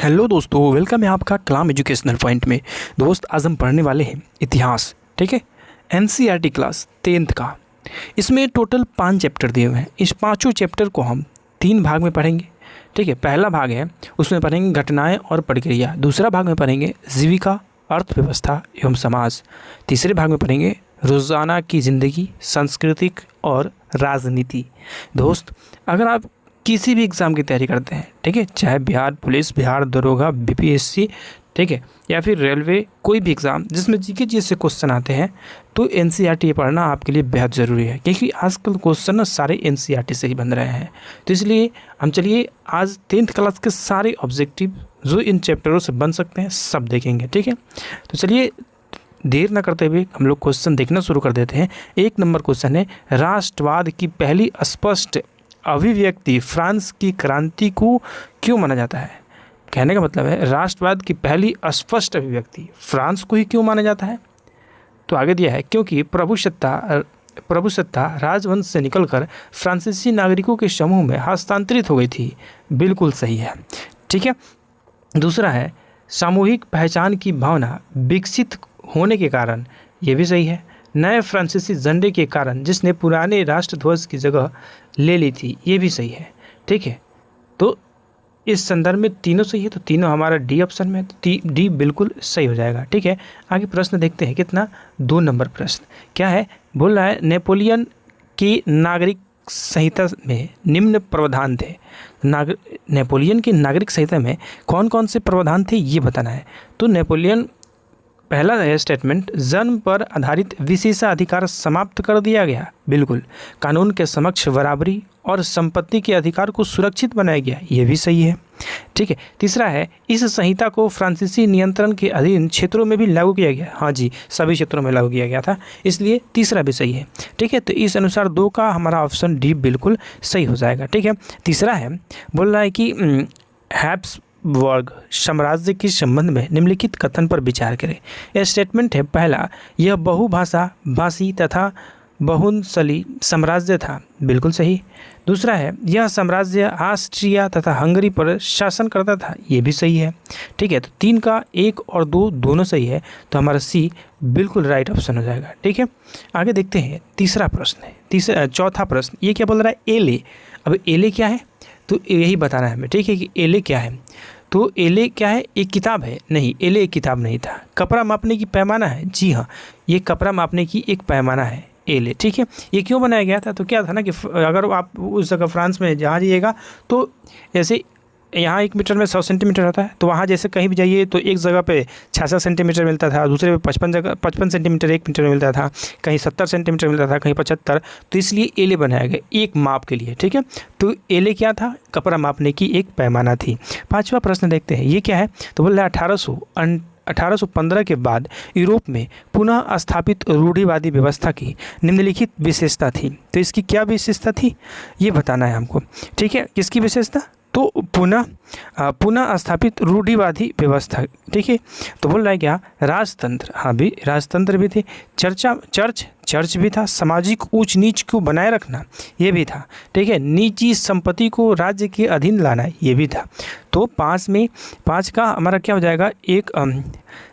Hello दोस्तों, welcome है आपका कलाम एजुकेशनल पॉइंट में। दोस्त आज हम पढ़ने वाले हैं इतिहास। ठीक है, एनसीईआरटी क्लास 10th का। इसमें टोटल 5 चैप्टर दिए हुए हैं। इस पांचों चैप्टर को हम 3 भाग में पढ़ेंगे। ठीक है, पहला भाग है उसमें पढ़ेंगे घटनाएं और प्रक्रिया। दूसरा भाग में पढ़ेंगे जीविका, अर्थव्यवस्था एवं समाज। तीसरे भाग में पढ़ेंगे रोज़ाना की ज़िंदगी, सांस्कृतिक और राजनीति। दोस्त, अगर आप किसी भी एग्ज़ाम की तैयारी करते हैं, ठीक है, चाहे बिहार पुलिस, बिहार दरोगा, बीपीएससी, ठीक है, या फिर रेलवे, कोई भी एग्ज़ाम जिसमें जीके जी से क्वेश्चन आते हैं, तो एनसीईआरटी पढ़ना आपके लिए बेहद ज़रूरी है, क्योंकि आजकल क्वेश्चन ना सारे एनसीईआरटी से ही बन रहे हैं। तो इसलिए हम चलिए आज 10th क्लास के सारे ऑब्जेक्टिव जो इन चैप्टरों से बन सकते हैं सब देखेंगे। ठीक है, तो चलिए देर न करते हुए हम लोग क्वेश्चन देखना शुरू कर देते हैं। 1 नंबर क्वेश्चन है, राष्ट्रवाद की पहली स्पष्ट अभिव्यक्ति फ्रांस की क्रांति को क्यों माना जाता है। कहने का मतलब है राष्ट्रवाद की पहली स्पष्ट अभिव्यक्ति फ्रांस को ही क्यों माना जाता है। तो आगे दिया है क्योंकि प्रभुसत्ता राजवंश से निकलकर फ्रांसीसी नागरिकों के समूह में हस्तांतरित हो गई थी। बिल्कुल सही है। ठीक है, दूसरा है सामूहिक पहचान की भावना विकसित होने के कारण। ये भी सही है। नए फ्रांसीसी झंडे के कारण जिसने पुराने राष्ट्रध्वज की जगह ले ली थी। ये भी सही है। ठीक है, तो इस संदर्भ में तीनों सही है, तो तीनों हमारा डी ऑप्शन में, तो डी बिल्कुल सही हो जाएगा। ठीक है, आगे प्रश्न देखते हैं। कितना? 2 नंबर प्रश्न क्या है, बोल रहा है नेपोलियन की नागरिक संहिता में निम्न प्रावधान थे। नेपोलियन की नागरिक संहिता में कौन कौन से प्रावधान थे ये बताना है। तो नेपोलियन पहला है स्टेटमेंट, जन्म पर आधारित विशेषाधिकार समाप्त कर दिया गया। बिल्कुल। कानून के समक्ष बराबरी और संपत्ति के अधिकार को सुरक्षित बनाया गया। ये भी सही है। ठीक है, तीसरा है इस संहिता को फ्रांसीसी नियंत्रण के अधीन क्षेत्रों में भी लागू किया गया। हाँ जी, सभी क्षेत्रों में लागू किया गया था, इसलिए तीसरा भी सही है। ठीक है, तो इस अनुसार 2 का हमारा ऑप्शन डी बिल्कुल सही हो जाएगा। ठीक है, तीसरा है बोल रहा है कि हैब्सबर्ग साम्राज्य के संबंध में निम्नलिखित कथन पर विचार करें। यह स्टेटमेंट है, पहला, यह बहुभाषा भाषी तथा बहुंसली साम्राज्य था। बिल्कुल सही। दूसरा है यह साम्राज्य ऑस्ट्रिया तथा हंगरी पर शासन करता था। ये भी सही है। ठीक है, तो 3 का 1 और 2 दोनों सही है, तो हमारा सी बिल्कुल राइट ऑप्शन हो जाएगा। ठीक है, आगे देखते हैं। तीसरा प्रश्न है, चौथा प्रश्न ये क्या बोल रहा है, एले। अब एले क्या है, तो यही बताना है हमें। ठीक है, कि एले क्या है। तो एले क्या है, एक किताब है? नहीं, एले एक किताब नहीं था। कपड़ा मापने की पैमाना है। जी हाँ, ये कपड़ा मापने की एक पैमाना है एले। ठीक है, ये क्यों बनाया गया था, तो क्या था ना कि अगर आप उस जगह फ्रांस में जहाँ जाइएगा, तो जैसे यहाँ 1 मीटर में 100 सेंटीमीटर होता है, तो वहाँ जैसे कहीं भी जाइए तो एक जगह पे 66 सेंटीमीटर मिलता था, दूसरे पे 55 सेंटीमीटर 1 मीटर मिलता था, कहीं 70 सेंटीमीटर मिलता था, कहीं 75। तो इसलिए एले बनाया गया एक माप के लिए। ठीक है, तो एले क्या था, कपड़ा मापने की एक पैमाना थी। 5वां प्रश्न देखते हैं, ये क्या है, तो बोल रहा है 1815 के बाद यूरोप में पुनः स्थापित रूढ़िवादी व्यवस्था की निम्नलिखित विशेषता थी। तो इसकी क्या विशेषता थी ये बताना है हमको। ठीक है, किसकी विशेषता, तो पुनः स्थापित रूढ़िवादी व्यवस्था। ठीक है, तो बोल रहा है क्या, राजतंत्र। हाँ भी, राजतंत्र भी थे। चर्च भी था। सामाजिक ऊंच नीच को बनाए रखना, ये भी था। ठीक है, निजी संपत्ति को राज्य के अधीन लाना, ये भी था। तो 5 का हमारा क्या हो जाएगा,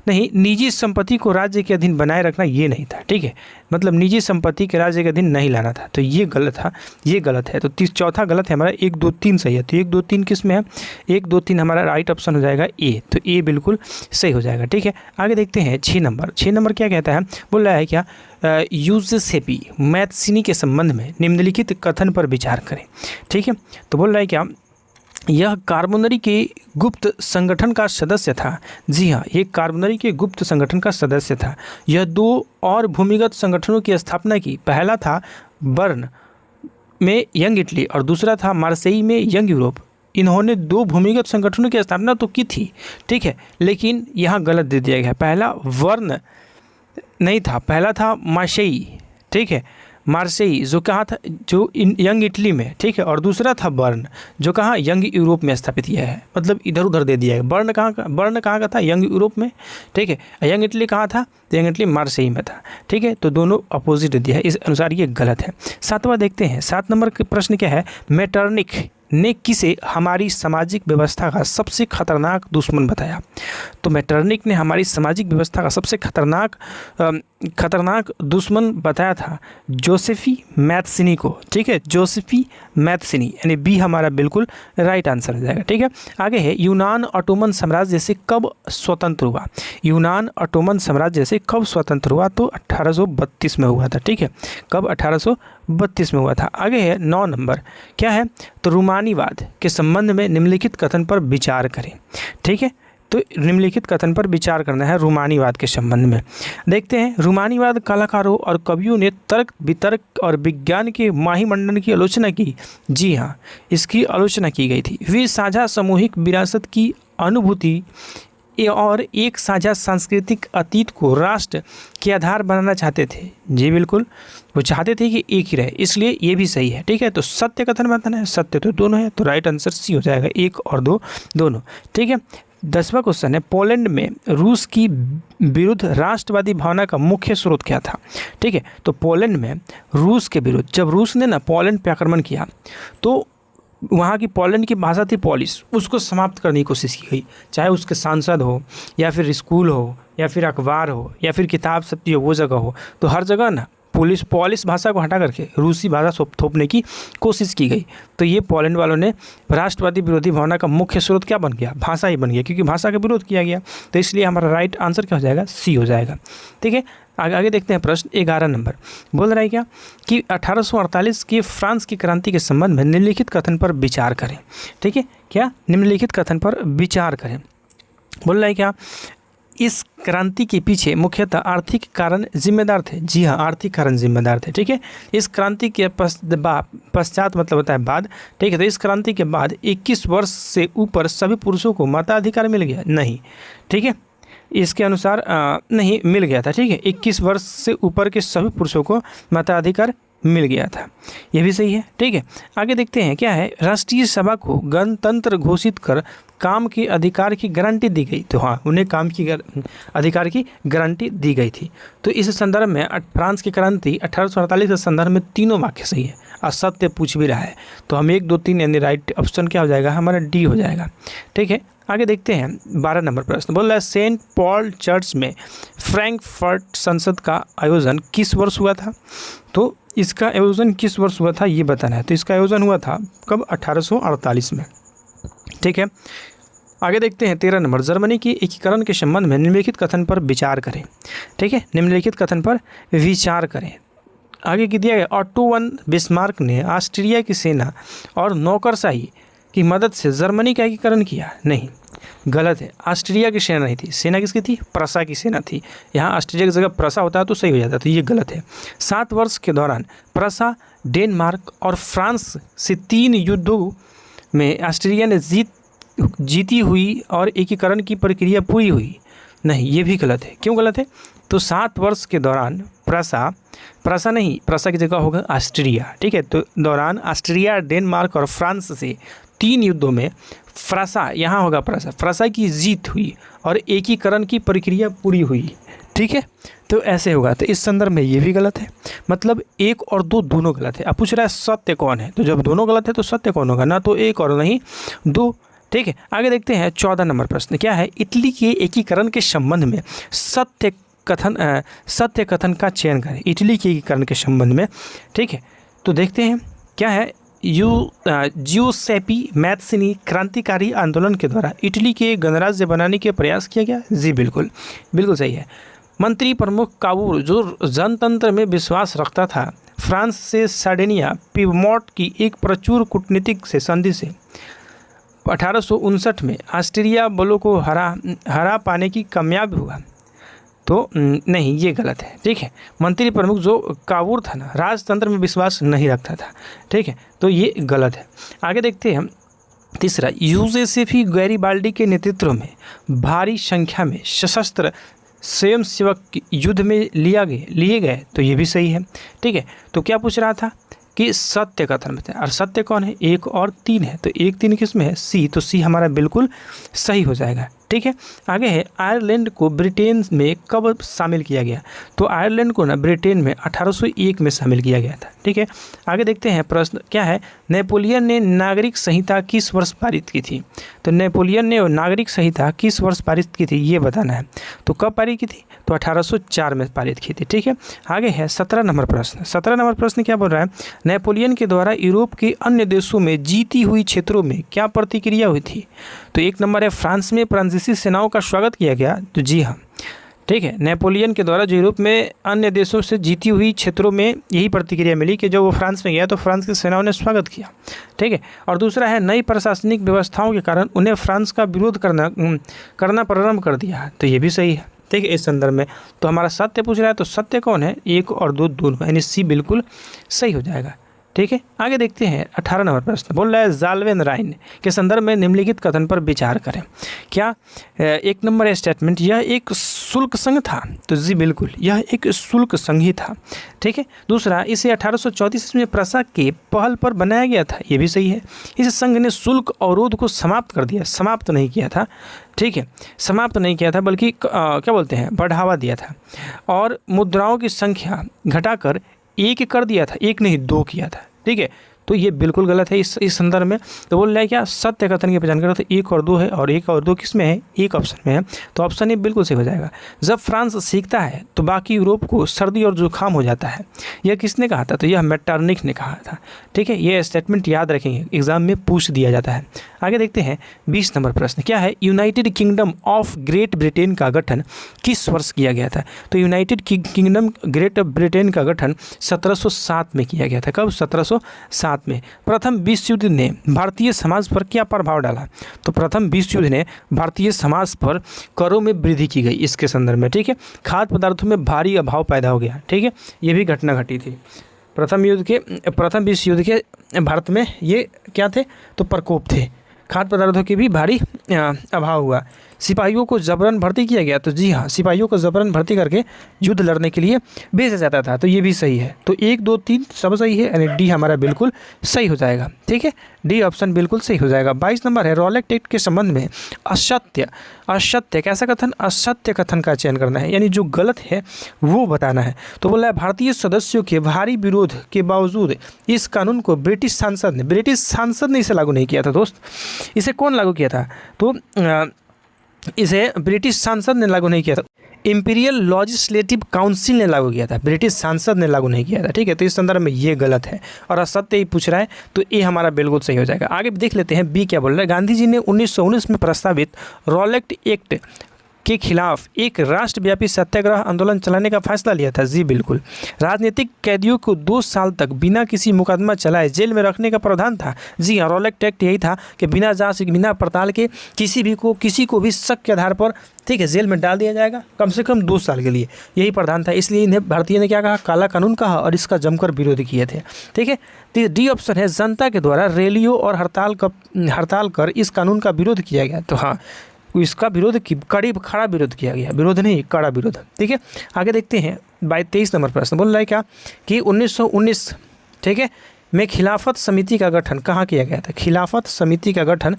नहीं, निजी संपत्ति को राज्य के अधीन बनाए रखना ये नहीं था। ठीक है, मतलब निजी संपत्ति के राज्य के अधीन नहीं लाना था, तो ये गलत था, ये गलत है। तो चौथा गलत है हमारा। 1 2 3 सही है। तो 1 2 3 किस में है, 1 2 3 हमारा राइट ऑप्शन हो जाएगा ए। तो ए बिल्कुल सही हो जाएगा। ठीक है, आगे देखते हैं 6 नंबर। 6 नंबर क्या कहता है, बोल रहा है क्या, यूजेसेपी मैथ्सिनी के संबंध में निम्नलिखित कथन पर विचार करें। ठीक है, तो बोल रहा है क्या, यह कार्बोनरी के गुप्त संगठन का सदस्य था। जी हाँ, ये कार्बोनरी के गुप्त संगठन का सदस्य था। यह 2 और भूमिगत संगठनों की स्थापना की। पहला था बर्न में यंग इटली और दूसरा था मार्सेई में यंग यूरोप। इन्होंने 2 भूमिगत संगठनों की स्थापना तो की थी। ठीक है, लेकिन यहाँ गलत दे दिया गया। पहला वर्न नहीं था, पहला था मार्सेई। ठीक है, मार्सेई जो कहाँ था, जो यंग इटली में। ठीक है, और दूसरा था बर्न जो कहाँ, यंग यूरोप में स्थापित किया है। मतलब इधर उधर दे दिया है। बर्न कहाँ का था, यंग यूरोप में। ठीक है, यंग इटली कहाँ था, तो यंग इटली मार्सेई में था। ठीक है, तो दोनों अपोजिट दिया है, इस अनुसार ये गलत है। 7वां देखते हैं। 7 नंबर के प्रश्न क्या है, मेटरनिख ने किसे हमारी सामाजिक व्यवस्था का सबसे खतरनाक दुश्मन बताया? तो मेटरनिक ने हमारी सामाजिक व्यवस्था का सबसे खतरनाक दुश्मन बताया था जोसेफी मैथ्सिनी को। ठीक है, जोसेफी मैथ्सिनी, यानी बी हमारा बिल्कुल राइट आंसर हो जाएगा। ठीक है, आगे है यूनान ऑटोमन साम्राज्य से कब स्वतंत्र हुआ? यूनान ऑटोमन साम्राज्य से कब स्वतंत्र हुआ? तो 1832 में हुआ था। ठीक है, कब? 1832 में हुआ था। आगे है 9 नंबर, क्या है? तो रूमानीवाद के संबंध में निम्नलिखित कथन पर विचार करें। ठीक है, तो निम्नलिखित कथन पर विचार करना है रूमानीवाद के संबंध में। देखते हैं, रूमानीवाद कलाकारों और कवियों ने तर्क वितर्क और विज्ञान के माहीमंडन की आलोचना की। जी हाँ, इसकी आलोचना की गई थी। वे साझा सामूहिक विरासत की अनुभूति और एक साझा सांस्कृतिक अतीत को राष्ट्र के आधार बनाना चाहते थे। जी बिल्कुल, वो चाहते थे कि एक ही रहे, इसलिए ये भी सही है। ठीक है, तो सत्य कथन बताना है, सत्य तो दोनों है, तो राइट आंसर सी हो जाएगा, 1 और 2 दोनों। ठीक है, 10वां क्वेश्चन है, पोलैंड में रूस की विरुद्ध राष्ट्रवादी भावना का मुख्य स्रोत क्या था? ठीक है, तो पोलैंड में रूस के विरुद्ध, जब रूस ने ना पोलैंड पे आक्रमण किया तो वहाँ की पोलैंड की भाषा थी पॉलिश, उसको समाप्त करने की कोशिश की गई। चाहे उसके सांसद हो या फिर स्कूल हो या फिर अखबार हो या फिर किताब सत्ती हो, वो जगह हो, तो हर जगह ना पॉलिश भाषा को हटा करके रूसी भाषा थोपने की कोशिश की गई। तो ये पोलैंड वालों ने राष्ट्रवादी विरोधी भावना का मुख्य स्रोत क्या बन गया? भाषा ही बन गया, क्योंकि भाषा का विरोध किया गया। तो इसलिए हमारा राइट आंसर क्या हो जाएगा? सी हो जाएगा। ठीक है, आगे देखते हैं प्रश्न 11 नंबर। बोल रहा है क्या कि 1848 के फ्रांस की क्रांति के संबंध में निम्नलिखित कथन पर विचार करें। ठीक है, क्या? निम्नलिखित कथन पर विचार करें। बोल रहा है क्या? इस क्रांति के पीछे मुख्यतः आर्थिक कारण जिम्मेदार थे। जी हाँ, आर्थिक कारण जिम्मेदार थे। ठीक है, इस क्रांति के पश्चात मतलब होता है बाद। ठीक है, तो इस क्रांति के बाद 21 वर्ष से ऊपर सभी पुरुषों को मताधिकार मिल गया? नहीं। ठीक है, इसके अनुसार नहीं मिल गया था। ठीक है, 21 वर्ष से ऊपर के सभी पुरुषों को मताधिकार मिल गया था, यह भी सही है। ठीक है, आगे देखते हैं, क्या है? राष्ट्रीय सभा को गणतंत्र घोषित कर काम के अधिकार की गारंटी दी गई। तो हाँ, उन्हें काम की अधिकार की गारंटी दी गई थी। तो इस संदर्भ में फ्रांस की क्रांति 1848 के संदर्भ में तीनों वाक्य सही है और सत्य पूछ भी रहा है। तो हम 1, 2, 3 यानी राइट ऑप्शन क्या हो जाएगा? हमारा डी हो जाएगा। ठीक है, आगे देखते हैं 12 नंबर प्रश्न। बोल रहा है सेंट पॉल चर्च में फ्रैंकफर्ट संसद का आयोजन किस वर्ष हुआ था? तो इसका आयोजन किस वर्ष हुआ था ये बताना है। तो इसका आयोजन हुआ था कब? 1848 में। ठीक है, आगे देखते हैं 13 नंबर। जर्मनी के एकीकरण के संबंध में निम्नलिखित कथन पर विचार करें। ठीक है, निम्नलिखित कथन पर विचार करें। आगे की दिया गया, ऑटो वन बिस्मार्क ने ऑस्ट्रिया की सेना और नौकरशाही की मदद से जर्मनी का एकीकरण किया? नहीं, गलत है। ऑस्ट्रिया की सेना नहीं थी। सेना किसकी थी? प्रसा की सेना थी। यहाँ ऑस्ट्रिया की जगह प्रसा होता है तो सही हो जाता, तो ये गलत है। 7 वर्ष के दौरान प्रसा, डेनमार्क और फ्रांस से 3 युद्धों में ऑस्ट्रिया ने जीती हुई और एकीकरण की प्रक्रिया पूरी हुई? नहीं, ये भी गलत है। क्यों गलत है? तो 7 वर्ष के दौरान प्रसा नहीं, प्रसा की जगह होगा ऑस्ट्रिया। ठीक है, तो दौरान ऑस्ट्रिया, डेनमार्क और फ्रांस से 3 युद्धों में फ्रांसा, यहाँ होगा फ्रांसा की जीत हुई और एकीकरण की प्रक्रिया पूरी हुई। ठीक है, तो ऐसे होगा। तो इस संदर्भ में ये भी गलत है, मतलब 1 और 2 दोनों गलत है। अब पूछ रहा है सत्य कौन है, तो जब दोनों गलत है तो सत्य कौन होगा? ना तो 1 और नहीं 2। ठीक है, आगे देखते हैं 14 नंबर प्रश्न। क्या है? इटली के एकीकरण के संबंध में सत्य कथन का चयन करें। इटली के एकीकरण के संबंध में। ठीक है, तो देखते हैं, क्या है? जियुसेप्पी मैत्सिनी क्रांतिकारी आंदोलन के द्वारा इटली के गणराज्य बनाने के प्रयास किया गया? जी बिल्कुल सही है। मंत्री प्रमुख काबूल जो जनतंत्र में विश्वास रखता था, फ्रांस से सार्डिनिया पिवमोट की एक प्रचुर कूटनीतिक से संधि से 1859 में ऑस्ट्रिया बलों को हरा पाने की कामयाब हुआ? तो नहीं, ये गलत है। ठीक है, मंत्री प्रमुख जो काबूल था ना, राजतंत्र में विश्वास नहीं रखता था। ठीक है, तो ये गलत है। आगे देखते हैं हम तीसरा, यूजेसेफी गैरिबाल्डी के नेतृत्व में भारी संख्या में सशस्त्र स्वयंसेवक युद्ध में लिए गए? तो ये भी सही है। ठीक है, तो क्या पूछ रहा था कि सत्य कथन बताएं, और सत्य कौन है? 1 और 3 है। तो 1, 3 किस में है? सी। तो सी हमारा बिल्कुल सही हो जाएगा। ठीक है। आगे है आयरलैंड को ब्रिटेन में कब शामिल किया गया? तो आयरलैंड को ना ब्रिटेन में 1801 में शामिल किया गया था, ठीक है। आगे देखते हैं प्रश्न क्या है, नेपोलियन ने नागरिक संहिता किस वर्ष पारित की थी? तो नेपोलियन ने नागरिक संहिता किस वर्ष पारित की थी ये बताना है। तो कब पारित की थी? तो 1804 में पारित की थी, ठीक है। आगे है 17 नंबर प्रश्न। 17 नंबर प्रश्न क्या बोल रहा है, नेपोलियन के द्वारा यूरोप के अन्य देशों में जीती हुई क्षेत्रों में क्या प्रतिक्रिया हुई थी? तो एक नंबर है फ्रांस में फ्रांसीसी सेनाओं का स्वागत किया गया। तो जी हाँ, ठीक है। नेपोलियन के द्वारा जो यूरोप में अन्य देशों से जीती हुई क्षेत्रों में यही प्रतिक्रिया मिली कि जब वो फ्रांस में गया तो फ्रांस की सेनाओं ने स्वागत किया, ठीक है। और दूसरा है नई प्रशासनिक व्यवस्थाओं के कारण उन्हें फ्रांस का विरोध करना प्रारंभ कर दिया। तो ये भी सही है, ठीक है। इस संदर्भ में तो हमारा सत्य पूछ रहा है, तो सत्य कौन है? 1 और 2 दोनों, यानी सी बिल्कुल सही हो जाएगा, ठीक है। आगे देखते हैं 18 नंबर प्रश्न बोल रहा है जाल्वेन राइन के संदर्भ में निम्नलिखित कथन पर विचार करें। क्या? एक नंबर है स्टेटमेंट, यह एक शुल्क संघ था। तो जी बिल्कुल, यह एक शुल्क संघ ही था, ठीक है। दूसरा, इसे 1834 में प्रशा के पहल पर बनाया गया था। ये भी सही है। इस संघ ने शुल्क अवरोध को समाप्त कर दिया, समाप्त नहीं किया था, ठीक है। समाप्त नहीं किया था बल्कि क्या बोलते हैं, बढ़ावा दिया था। और मुद्राओं की संख्या घटाकर 1 कर दिया था, 1 नहीं 2 किया था, ठीक है। तो ये बिल्कुल गलत है इस संदर्भ में। तो बोल रहा है क्या, सत्य कथन की पहचान करो। तो 1 और 2 है, और 1 और 2 किस में है? एक ऑप्शन में है। तो ऑप्शन ए बिल्कुल सही हो जाएगा। जब फ्रांस सीखता है तो बाकी यूरोप को सर्दी और जुकाम हो जाता है। यह किसने कहा था? तो यह मेटरनिख ने कहा था, ठीक है। ये स्टेटमेंट याद रखेंगे, एग्जाम में पूछ दिया जाता है। आगे देखते हैं 20 नंबर प्रश्न क्या है, United kingdom of great Britain का गठन किस वर्ष किया गया था? तो यूनाइटेड किंगडम ग्रेट ब्रिटेन का गठन 1707 में किया गया था। कब? 1707 में। प्रथम विश्व युद्ध ने भारतीय समाज पर क्या प्रभाव डाला? तो प्रथम विश्व युद्ध ने भारतीय समाज पर करों में वृद्धि की गई इसके संदर्भ में, ठीक है। खाद्य पदार्थों में भारी अभाव पैदा हो गया, ठीक है। ये भी घटना घटी थी प्रथम विश्व युद्ध के भारत में। ये क्या थे? तो प्रकोप थे, खाद्य पदार्थों की भी भारी अभाव हुआ। सिपाहियों को जबरन भर्ती किया गया। तो जी हाँ, सिपाहियों को जबरन भर्ती करके युद्ध लड़ने के लिए भेजा जाता था। तो ये भी सही है। तो 1 2 3 सब सही है, यानी डी हमारा बिल्कुल सही हो जाएगा, ठीक है। डी ऑप्शन बिल्कुल सही हो जाएगा। 22 नंबर है, रॉलेट एक्ट के संबंध में असत्य कैसा कथन? असत्य कथन का चयन करना है, यानी जो गलत है वो बताना है। तो बोला है भारतीय सदस्यों के भारी विरोध के बावजूद इस कानून को ब्रिटिश सांसद ने इसे लागू नहीं किया था दोस्त। इसे कौन लागू किया था? तो इसे ब्रिटिश सांसद ने लागू नहीं किया था, इंपीरियल लॉजिस्लेटिव काउंसिल ने लागू किया था, ब्रिटिश सांसद ने लागू नहीं किया था, ठीक है। तो इस संदर्भ में ये गलत है और असत्य ही पूछ रहा है, तो ये हमारा बिल्कुल सही हो जाएगा। आगे देख लेते हैं बी क्या बोल रहा है। गांधी जी ने 1919 में प्रस्तावित रॉलेट एक्ट के खिलाफ एक राष्ट्रव्यापी सत्याग्रह आंदोलन चलाने का फैसला लिया था। जी बिल्कुल। राजनीतिक कैदियों को 2 साल तक बिना किसी मुकदमा चलाए जेल में रखने का प्रावधान था। जी हाँ, रॉलेट एक्ट यही था कि बिना जांच बिना पड़ताल के किसी को भी शक के आधार पर, ठीक है, जेल में डाल दिया जाएगा कम से कम 2 साल के लिए। यही प्रावधान था, इसलिए इन्हें भारतीय ने क्या कहा? काला कानून कहा और इसका जमकर विरोध किए थे, ठीक है। तो डी ऑप्शन है, जनता के द्वारा रैलियों और हड़ताल कर इस कानून का विरोध किया गया। तो हाँ, इसका विरोध खड़ा विरोध किया गया, विरोध नहीं कड़ा विरोध, ठीक है। आगे देखते हैं 23 नंबर प्रश्न बोल रहा है क्या कि 1919, ठीक है, में खिलाफत समिति का गठन कहाँ किया गया था? खिलाफत समिति का गठन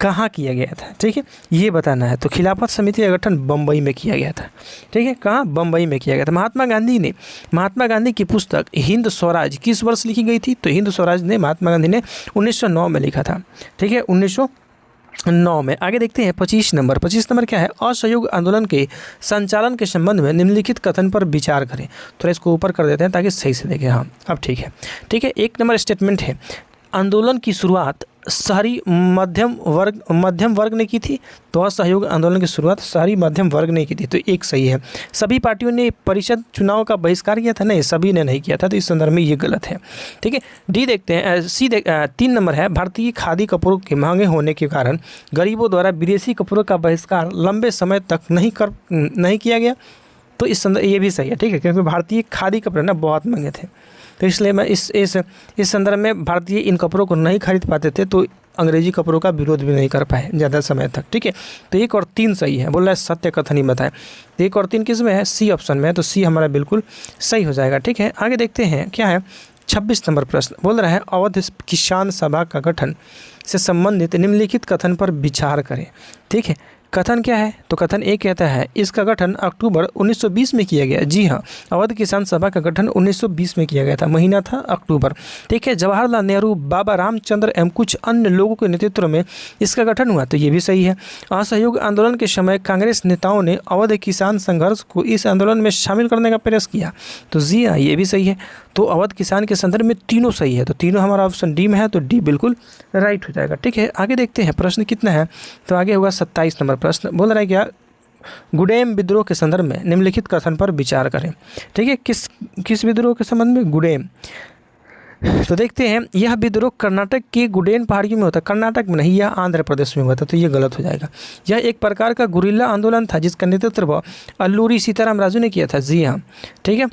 कहाँ किया गया था, ठीक है, ये बताना है। तो खिलाफत समिति का गठन बम्बई में किया गया था, ठीक है। कहाँ? बम्बई में किया गया था। महात्मा गांधी की पुस्तक हिंद स्वराज किस वर्ष लिखी गई थी? तो हिंद स्वराज ने महात्मा गांधी ने 1909 में लिखा था, ठीक है, 1909 में। आगे देखते हैं 25 नंबर क्या है? असहयोग आंदोलन के संचालन के संबंध में निम्नलिखित कथन पर विचार करें। थोड़ा इसको ऊपर कर देते हैं ताकि सही से देखें। हाँ, अब ठीक है, ठीक है। 1 नंबर स्टेटमेंट है, आंदोलन की शुरुआत शहरी मध्यम वर्ग ने की थी। तो असहयोग आंदोलन की शुरुआत शहरी मध्यम वर्ग ने की थी, तो 1 सही है। सभी पार्टियों ने परिषद चुनाव का बहिष्कार किया था? नहीं, सभी ने नहीं किया था, तो इस संदर्भ में ये गलत है, ठीक है। डी देखते हैं, 3 नंबर है, भारतीय खादी कपड़ों के महंगे होने के कारण गरीबों द्वारा विदेशी कपड़ों का बहिष्कार लंबे समय तक नहीं किया गया। तो इस संदर्भ ये भी सही है, ठीक है, क्योंकि भारतीय खादी कपड़े ना बहुत महंगे थे, तो इसलिए मैं इस संदर्भ में भारतीय इन कपड़ों को नहीं खरीद पाते थे, तो अंग्रेजी कपड़ों का विरोध भी नहीं कर पाए ज़्यादा समय तक, ठीक है। तो 1 और 3 सही है। बोल रहा है सत्य कथन ही बताएं। तो 1 और 3 किस में है? सी ऑप्शन में है, तो सी हमारा बिल्कुल सही हो जाएगा, ठीक है। आगे देखते हैं क्या है 26 नंबर प्रश्न बोल रहा है, अवध किसान सभा का गठन से संबंधित निम्नलिखित कथन पर विचार करें, ठीक है। कथन क्या है, तो कथन ए कहता है इसका गठन अक्टूबर 1920 में किया गया। जी हाँ, अवध किसान सभा का गठन 1920 में किया गया था, महीना था अक्टूबर। ठीक है, जवाहरलाल नेहरू, बाबा रामचंद्र एवं कुछ अन्य लोगों के नेतृत्व में इसका गठन हुआ, तो ये भी सही है। असहयोग आंदोलन के समय कांग्रेस नेताओं ने अवध किसान संघर्ष को इस आंदोलन में शामिल करने का प्रयास किया, तो जी हाँ, ये भी सही है। तो अवध किसान के संदर्भ में तीनों सही है, तो तीनों हमारा ऑप्शन डी में है, तो डी बिल्कुल राइट हो जाएगा। ठीक है, आगे देखते हैं प्रश्न कितना है, तो आगे होगा 27 नंबर प्रश्न। बोल रहा है क्या, गुडेम विद्रोह के संदर्भ में निम्नलिखित कथन पर विचार करें। ठीक है, किस विद्रोह के संबंध में, गुडेम। तो देखते हैं, यह विद्रोह कर्नाटक के गुडेन पहाड़ियों में होता है, कर्नाटक में नहीं, यह आंध्र प्रदेश में हुआ था, तो ये गलत हो जाएगा। यह एक प्रकार का गुरिल्ला आंदोलन था जिसका नेतृत्व अल्लूरी सीताराम राजू ने किया था। जी हाँ, ठीक है,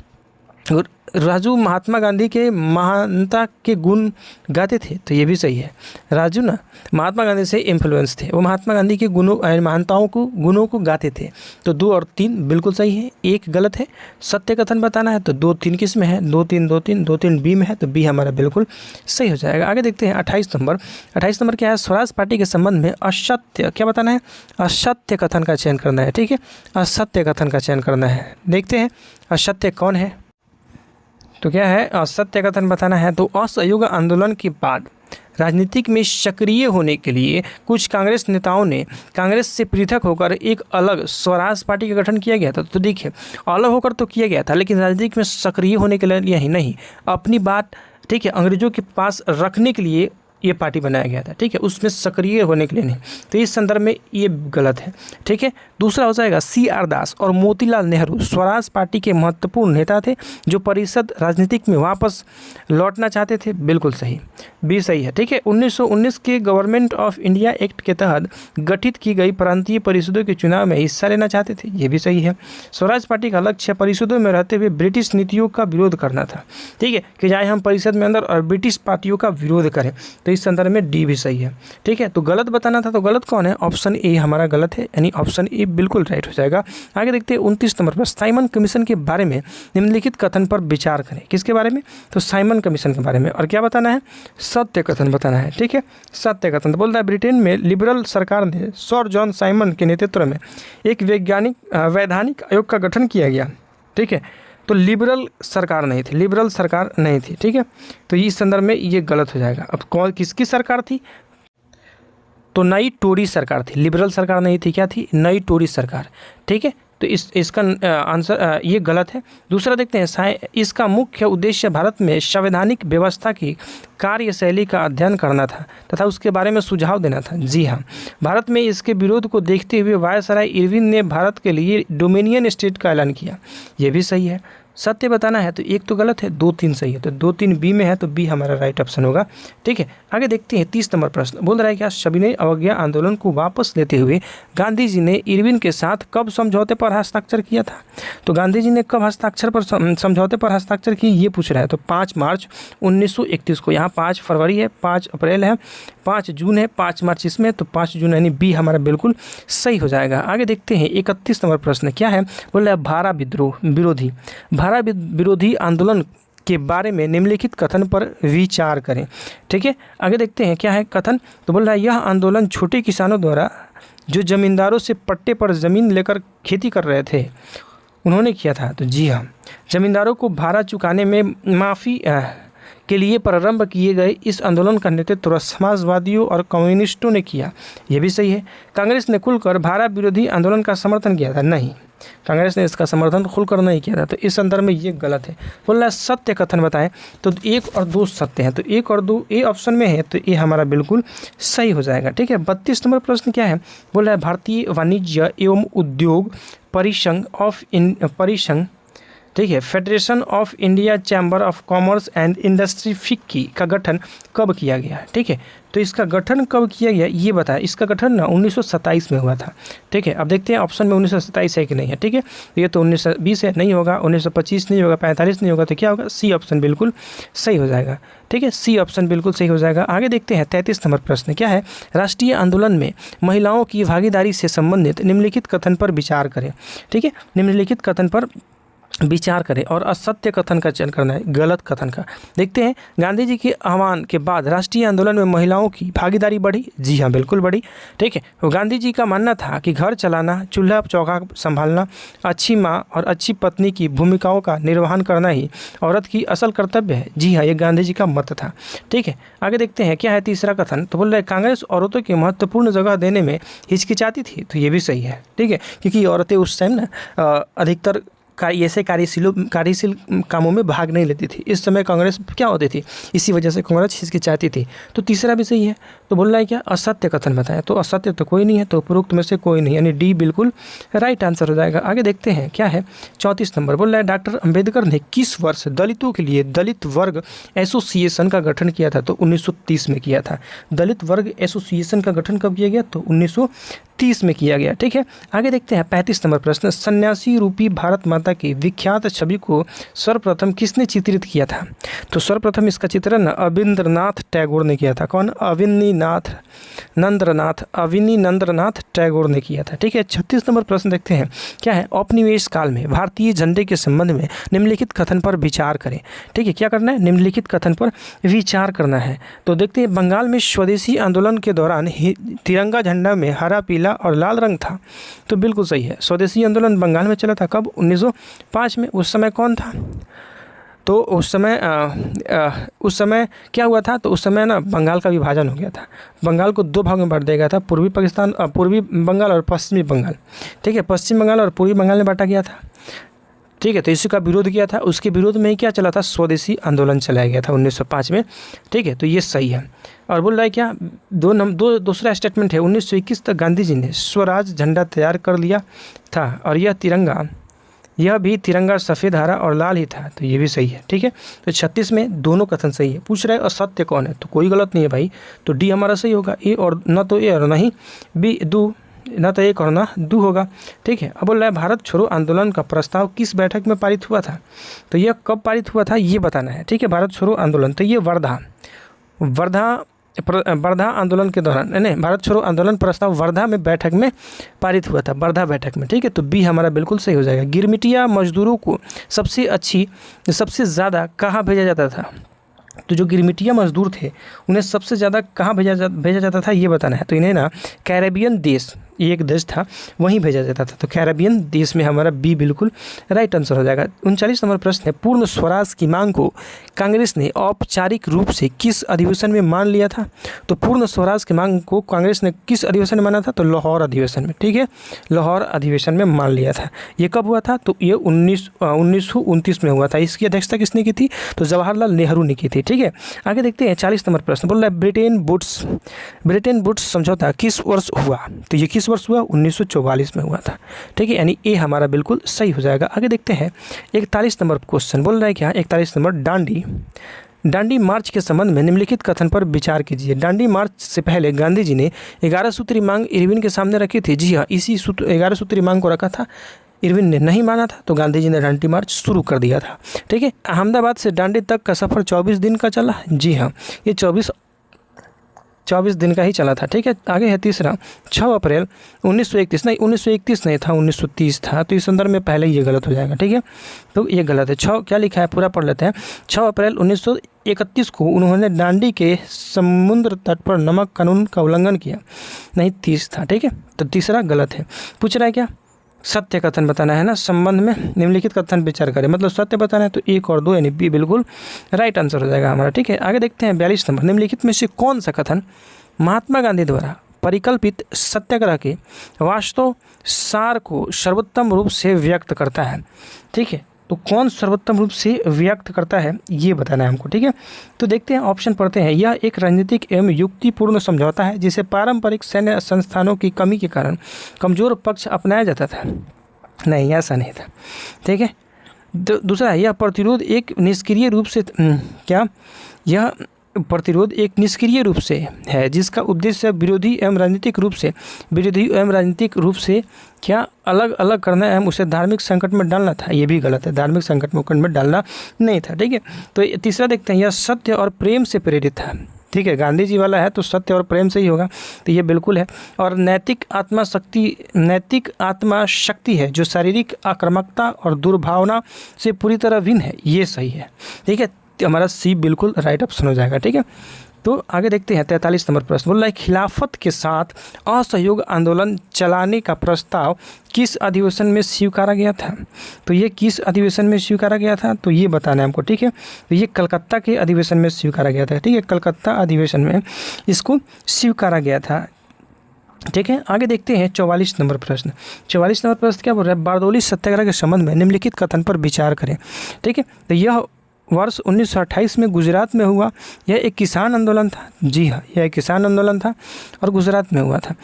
राजू महात्मा गांधी के महानता के गुण गाते थे, तो ये भी सही है। राजू ना महात्मा गांधी से इन्फ्लुएंस थे, वो महात्मा गांधी के गुणों को गाते थे, तो 2 और 3 बिल्कुल सही है, 1 गलत है। सत्य कथन बताना है तो 2 3 किस में है, 2 3 बी में है, तो बी हमारा बिल्कुल सही हो जाएगा। आगे देखते हैं 28 नंबर। 28 नंबर क्या है, स्वराज पार्टी के संबंध में असत्य क्या बताना है, असत्य कथन का चयन करना है। ठीक है, असत्य कथन का चयन करना है। देखते हैं असत्य कौन है, तो क्या है, असत्य कथन बताना है। तो असहयोग आंदोलन के बाद राजनीतिक में सक्रिय होने के लिए कुछ कांग्रेस नेताओं ने कांग्रेस से पृथक होकर एक अलग स्वराज पार्टी का गठन किया गया था। तो देखिए, अलग होकर तो किया गया था, लेकिन राजनीतिक में सक्रिय होने के लिए ही नहीं, अपनी बात, ठीक है, अंग्रेजों के पास रखने के लिए ये पार्टी बनाया गया था। ठीक है, उसमें सक्रिय होने के लिए नहीं, तो इस संदर्भ में ये गलत है। ठीक है, दूसरा हो जाएगा CR दास और मोतीलाल नेहरू स्वराज पार्टी के महत्वपूर्ण नेता थे जो परिषद राजनीतिक में वापस लौटना चाहते थे, बिल्कुल सही, भी सही है। ठीक है, 1919 के गवर्नमेंट ऑफ इंडिया एक्ट के तहत गठित की गई प्रांतीय परिषदों के चुनाव में हिस्सा लेना चाहते थे, ये भी सही है। स्वराज पार्टी का लक्ष्य परिषदों में रहते हुए ब्रिटिश नीतियों का विरोध करना था। ठीक है, कि चाहे हम परिषद में अंदर और ब्रिटिश पार्टियों का विरोध करें, तो इस संदर्भ में डी भी सही है। ठीक है, तो गलत बताना था, तो गलत कौन है, ऑप्शन ए हमारा गलत है, यानी ऑप्शन ए बिल्कुल राइट हो जाएगा। आगे देखते हैं 29 नंबर पर, साइमन कमीशन के बारे में निम्नलिखित कथन पर विचार करें। किसके बारे में, तो साइमन कमीशन के बारे में, और क्या बताना है, सत्य कथन बताना है। ठीक है, सत्य कथन। तो बोलता है ब्रिटेन में लिबरल सरकार ने सर जॉन साइमन के नेतृत्व में एक वैधानिक आयोग का गठन किया गया। ठीक है, तो लिबरल सरकार नहीं थी, लिबरल सरकार नहीं थी। ठीक है, तो इस संदर्भ में ये गलत हो जाएगा। अब कौन किसकी सरकार थी, तो नई टोरी सरकार थी, लिबरल सरकार नहीं थी, क्या थी, नई टोरी सरकार। ठीक है, तो इसका आंसर ये गलत है। दूसरा देखते हैं, इसका मुख्य उद्देश्य भारत में संवैधानिक व्यवस्था की कार्यशैली का अध्ययन करना था तथा उसके बारे में सुझाव देना था। जी हाँ, भारत में इसके विरोध को देखते हुए वायसराय इरविन ने भारत के लिए डोमिनियन स्टेट का ऐलान किया, ये भी सही है। सत्य बताना है तो 1 तो गलत है, 2 3 सही है, तो 2 3 बी में है, तो बी हमारा राइट ऑप्शन होगा। ठीक है, आगे देखते हैं 30 नंबर प्रश्न। बोल रहा है क्या, सविनय अवज्ञा आंदोलन को वापस लेते हुए गांधी जी ने इरविन के साथ कब समझौते पर हस्ताक्षर किया था। तो गांधी जी ने कब समझौते पर हस्ताक्षर किए, ये पूछ रहा है। तो 5 मार्च 1931 को, यहाँ 5 फरवरी है, 5 अप्रैल है, 5 जून है, 5 मार्च इसमें, तो 5 जून यानी बी हमारा बिल्कुल सही हो जाएगा। आगे देखते हैं 31 नंबर प्रश्न क्या है, बोल रहा है भारा विरोधी आंदोलन के बारे में निम्नलिखित कथन पर विचार करें। ठीक है, आगे देखते हैं क्या है कथन। तो बोल रहा है यह आंदोलन छोटे किसानों द्वारा जो जमींदारों से पट्टे पर ज़मीन लेकर खेती कर रहे थे उन्होंने किया था। तो जी हाँ, जमींदारों को भाड़ा चुकाने में माफ़ी के लिए प्रारंभ किए गए इस आंदोलन का नेतृत्व समाजवादियों और कम्युनिस्टों ने किया, ये भी सही है। कांग्रेस ने खुलकर भाड़ा विरोधी आंदोलन का समर्थन किया था, नहीं, कांग्रेस ने इसका समर्थन खुलकर नहीं किया था, तो इस संदर्भ में ये गलत है। बोल रहा है सत्य कथन बताएं, तो 1 और 2 सत्य हैं, तो 1 और 2 ए ऑप्शन में है, तो ये हमारा बिल्कुल सही हो जाएगा। ठीक है, 32 नंबर प्रश्न क्या है, बोल रहा है भारतीय वाणिज्य एवं उद्योग परिसंघ ठीक है, federation of India chamber of commerce and industry FICCI का गठन कब किया गया। ठीक है, तो इसका गठन कब किया गया ये बताया। इसका गठन ना 1927 में हुआ था। ठीक है, अब देखते हैं ऑप्शन में 1927 है कि नहीं है। ठीक है, ये तो 1920 है, नहीं होगा, 1925 नहीं होगा, 45 नहीं होगा, तो क्या होगा, सी ऑप्शन बिल्कुल सही हो जाएगा। ठीक है, सी ऑप्शन बिल्कुल सही हो जाएगा। आगे देखते हैं 33 नंबर प्रश्न क्या है, राष्ट्रीय आंदोलन में महिलाओं की भागीदारी से संबंधित निम्नलिखित कथन पर विचार करें। ठीक है, निम्नलिखित कथन पर विचार करें और असत्य कथन का चयन करना है, गलत कथन का। देखते हैं, गांधी जी के आह्वान के बाद राष्ट्रीय आंदोलन में महिलाओं की भागीदारी बढ़ी। जी हाँ, बिल्कुल बढ़ी। ठीक है, तो गांधी जी का मानना था कि घर चलाना, चूल्हा चौका संभालना, अच्छी माँ और अच्छी पत्नी की भूमिकाओं का निर्वहन करना ही औरत की असल कर्तव्य है। जी हाँ, ये गांधी जी का मत था। ठीक है, आगे देखते हैं क्या है तीसरा कथन। तो बोल रहे कांग्रेस औरतों की महत्वपूर्ण जगह देने में हिचकिचाती थी। तो ये भी सही है। ठीक है, क्योंकि औरतें उस टाइम ना अधिकतर ऐसे कार्यशील कामों में भाग नहीं लेती थी। इस समय कांग्रेस क्या होती थी, इसी वजह से कांग्रेस हिचकिचाती थी। तो तीसरा भी सही है। तो बोल रहा है क्या, असत्य कथन बताया। तो असत्य तो कोई नहीं है, तो उपरोक्त में से कोई नहीं, यानी डी बिल्कुल राइट आंसर हो जाएगा। आगे देखते हैं क्या है 34 नंबर। बोल रहा है डॉक्टर अंबेडकर ने किस वर्ष दलितों के लिए दलित वर्ग एसोसिएशन का गठन किया था। तो 1930 में किया था। दलित वर्ग एसोसिएशन का गठन कब किया गया, तो 1930 में किया गया। ठीक है, आगे देखते हैं 35 नंबर प्रश्न। सन्यासी रूपी भारत माता की विख्यात छवि को सर्वप्रथम किसने चित्रित किया था। तो सर्वप्रथम इसका चित्रण अविन्द्रनाथ टैगोर ने किया था। कौन, अविनीनंद्रनाथ टैगोर ने किया था। ठीक है, 36 नंबर प्रश्न देखते हैं क्या है। औपनिवेश काल में भारतीय झंडे के संबंध में निम्नलिखित कथन पर विचार करें। ठीक है, क्या करना है, निम्नलिखित कथन पर विचार करना है। तो देखते हैं, बंगाल में स्वदेशी आंदोलन के दौरान तिरंगा झंडा में हरा, पीला और लाल रंग था। तो बिल्कुल सही है, स्वदेशी आंदोलन बंगाल में चला था। कब, 1905 में। उस समय कौन था, तो उस समय क्या हुआ था, तो उस समय ना बंगाल का विभाजन हो गया था। बंगाल को दो भाग में बांट दिया गया था, पूर्वी बंगाल और पश्चिमी बंगाल। ठीक है, पश्चिम बंगाल और पूर्वी बंगाल में बांटा गया था। ठीक है, तो इसी का विरोध किया था। उसके विरोध में ही क्या चला था, स्वदेशी आंदोलन चलाया गया था 1905 में। ठीक है, तो ये सही है। और बोल रहा है क्या, दूसरा स्टेटमेंट है 1921 तक गांधी जी ने स्वराज झंडा तैयार कर लिया था और यह भी तिरंगा सफ़ेद, हरा और लाल ही था। तो ये भी सही है। ठीक है, तो 36 में दोनों कथन सही है। पूछ रहा है असत्य कौन है, तो कोई गलत नहीं है भाई। तो डी हमारा सही होगा। ए और न तो ए और न ही बी, दू ना तो एक और ना दू होगा। ठीक है, अब बोल रहा है भारत छोड़ो आंदोलन का प्रस्ताव किस बैठक में पारित हुआ था। तो यह कब पारित हुआ था, ये बताना है। ठीक है, भारत छोड़ो आंदोलन, तो ये वर्धा आंदोलन के दौरान, नहीं, भारत छोड़ो आंदोलन प्रस्ताव वर्धा में बैठक में पारित हुआ था, वर्धा बैठक में। ठीक है, तो बी हमारा बिल्कुल सही हो जाएगा। गिरमिटिया मजदूरों को सबसे ज़्यादा कहाँ भेजा जाता था। तो जो गिरमिटिया मजदूर थे उन्हें सबसे ज़्यादा कहाँ भेजा जाता था, ये बताना है। तो इन्हें ना कैरेबियन देश, ये एक देश था, वहीं भेजा जाता था। तो कैरेबियन देश में हमारा बी बिल्कुल राइट आंसर हो जाएगा। 39 नंबर प्रश्न है, पूर्ण स्वराज की मांग को कांग्रेस ने औपचारिक रूप से किस अधिवेशन में मान लिया था। तो पूर्ण स्वराज की मांग को कांग्रेस ने किस अधिवेशन में माना था, तो लाहौर अधिवेशन में। ठीक है, लाहौर अधिवेशन में मान लिया था। ये कब हुआ था, तो ये 1929 में हुआ था। इसकी अध्यक्षता किसने की थी, तो जवाहरलाल नेहरू ने की थी। ठीक है, आगे देखते हैं 40 नंबर प्रश्न। बोल रहा है ब्रिटेन वुड्स समझौता किस वर्ष हुआ। तो ये किस वर्ष हुआ, 1944 में हुआ था। ठीक है, यानी ए हमारा बिल्कुल सही हो जाएगा। आगे देखते हैं 41 नंबर क्वेश्चन। बोल रहा है क्या, 41 नंबर, दांडी मार्च के संबंध में निम्नलिखित कथन पर विचार कीजिए। दांडी मार्च से पहले गांधी जी ने 11 सूत्री मांग इरविन के सामने रखी थी। जी हाँ, इसी 11 सूत्री मांग को रखा था, इरविन ने नहीं माना था, तो गांधी जी ने दांडी मार्च शुरू कर दिया था। ठीक है, अहमदाबाद से दांडी तक का सफ़र 24 दिन का चला। जी हाँ, ये 24 दिन का ही चला था। ठीक है, आगे है तीसरा, 6 अप्रैल 1931 नहीं था, 1930 था। तो इस संदर्भ में पहले ये गलत हो जाएगा। ठीक है, तो ये गलत है। 6 क्या लिखा है, पूरा पढ़ लेते हैं। 6 अप्रैल 1931 को उन्होंने दांडी के समुद्र तट पर नमक कानून का उल्लंघन किया। नहीं, 30 था। ठीक है, तो तीसरा गलत है। पूछ रहा है क्या, सत्य कथन बताना है ना, संबंध में निम्नलिखित कथन विचार करें, मतलब सत्य बताना है। तो 1 और 2 यानी बी बिल्कुल राइट आंसर हो जाएगा हमारा। ठीक है, आगे देखते हैं 42 नंबर। निम्नलिखित में से कौन सा कथन महात्मा गांधी द्वारा परिकल्पित सत्याग्रह के वास्तव सार को सर्वोत्तम रूप से व्यक्त करता है। ठीक है, तो कौन सर्वोत्तम रूप से व्यक्त करता है, ये बताना है हमको। ठीक है, तो देखते हैं, ऑप्शन पढ़ते हैं। यह एक राजनीतिक एवं युक्तिपूर्ण समझौता है जिसे पारंपरिक सैन्य संस्थानों की कमी के कारण कमजोर पक्ष अपनाया जाता था। नहीं, ऐसा नहीं था। ठीक है, दूसरा, यह प्रतिरोध एक निष्क्रिय निष्क्रिय रूप से है जिसका उद्देश्य विरोधी एवं राजनीतिक रूप से क्या अलग अलग करना एवं उसे धार्मिक संकट में डालना था। ये भी गलत है, धार्मिक संकट में डालना नहीं था। ठीक है, तो तीसरा देखते हैं, यह सत्य और प्रेम से प्रेरित था। ठीक है, गांधी जी वाला है तो सत्य और प्रेम से ही होगा, तो ये बिल्कुल है। और नैतिक आत्मा शक्ति है जो शारीरिक आक्रामकता और दुर्भावना से पूरी तरह भिन्न है, ये सही है। ठीक है, तो हमारा सी बिल्कुल राइट ऑप्शन हो जाएगा। ठीक है, तो आगे देखते हैं 43 नंबर प्रश्न। बोल रहा है खिलाफत के साथ असहयोग आंदोलन चलाने का प्रस्ताव किस अधिवेशन में स्वीकारा गया था? तो ये किस अधिवेशन में स्वीकारा गया था, तो ये बताना है हमको। ठीक है, तो ये कलकत्ता के अधिवेशन में स्वीकारा गया था। ठीक है, कलकत्ता अधिवेशन में इसको स्वीकारा गया था। ठीक है, आगे देखते हैं 44 नंबर प्रश्न। 44 नंबर प्रश्न क्या बोल रहा है? बारदौली सत्याग्रह के संबंध में निम्नलिखित कथन पर विचार करें। ठीक है, तो यह वर्ष 1928 में गुजरात में हुआ। यह एक किसान आंदोलन था। जी हाँ, यह एक किसान आंदोलन था और गुजरात में हुआ था।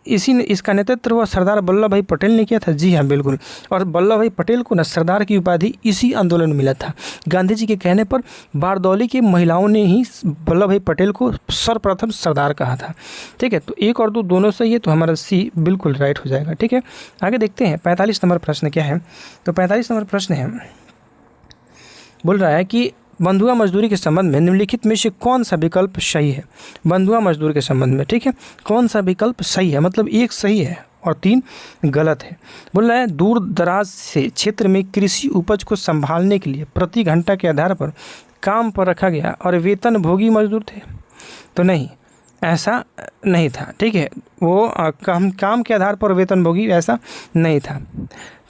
इसका नेतृत्व हुआ सरदार वल्लभ भाई पटेल ने किया था। जी हाँ, बिल्कुल। और वल्लभ भाई पटेल को ना सरदार की उपाधि इसी आंदोलन में मिला था। गांधी जी के कहने पर बारदौली की महिलाओं ने ही वल्लभ भाई पटेल को सर्वप्रथम सरदार कहा था। ठीक है, तो 1 और 2 दोनों सही है, तो हमारा सी बिल्कुल राइट हो जाएगा। ठीक है, आगे देखते हैं 45 नंबर प्रश्न क्या है। तो 45 नंबर प्रश्न है, बोल रहा है कि बंधुआ मजदूरी के संबंध में निम्नलिखित में से कौन सा विकल्प सही है? बंधुआ मजदूर के संबंध में, ठीक है, कौन सा विकल्प सही है? मतलब 1 सही है और 3 गलत है। बोल रहा है दूर दराज से क्षेत्र में कृषि उपज को संभालने के लिए प्रति घंटा के आधार पर काम पर रखा गया और वेतन भोगी मजदूर थे। तो नहीं, ऐसा नहीं था। ठीक है, वो काम के आधार पर वेतन भोगी ऐसा नहीं था।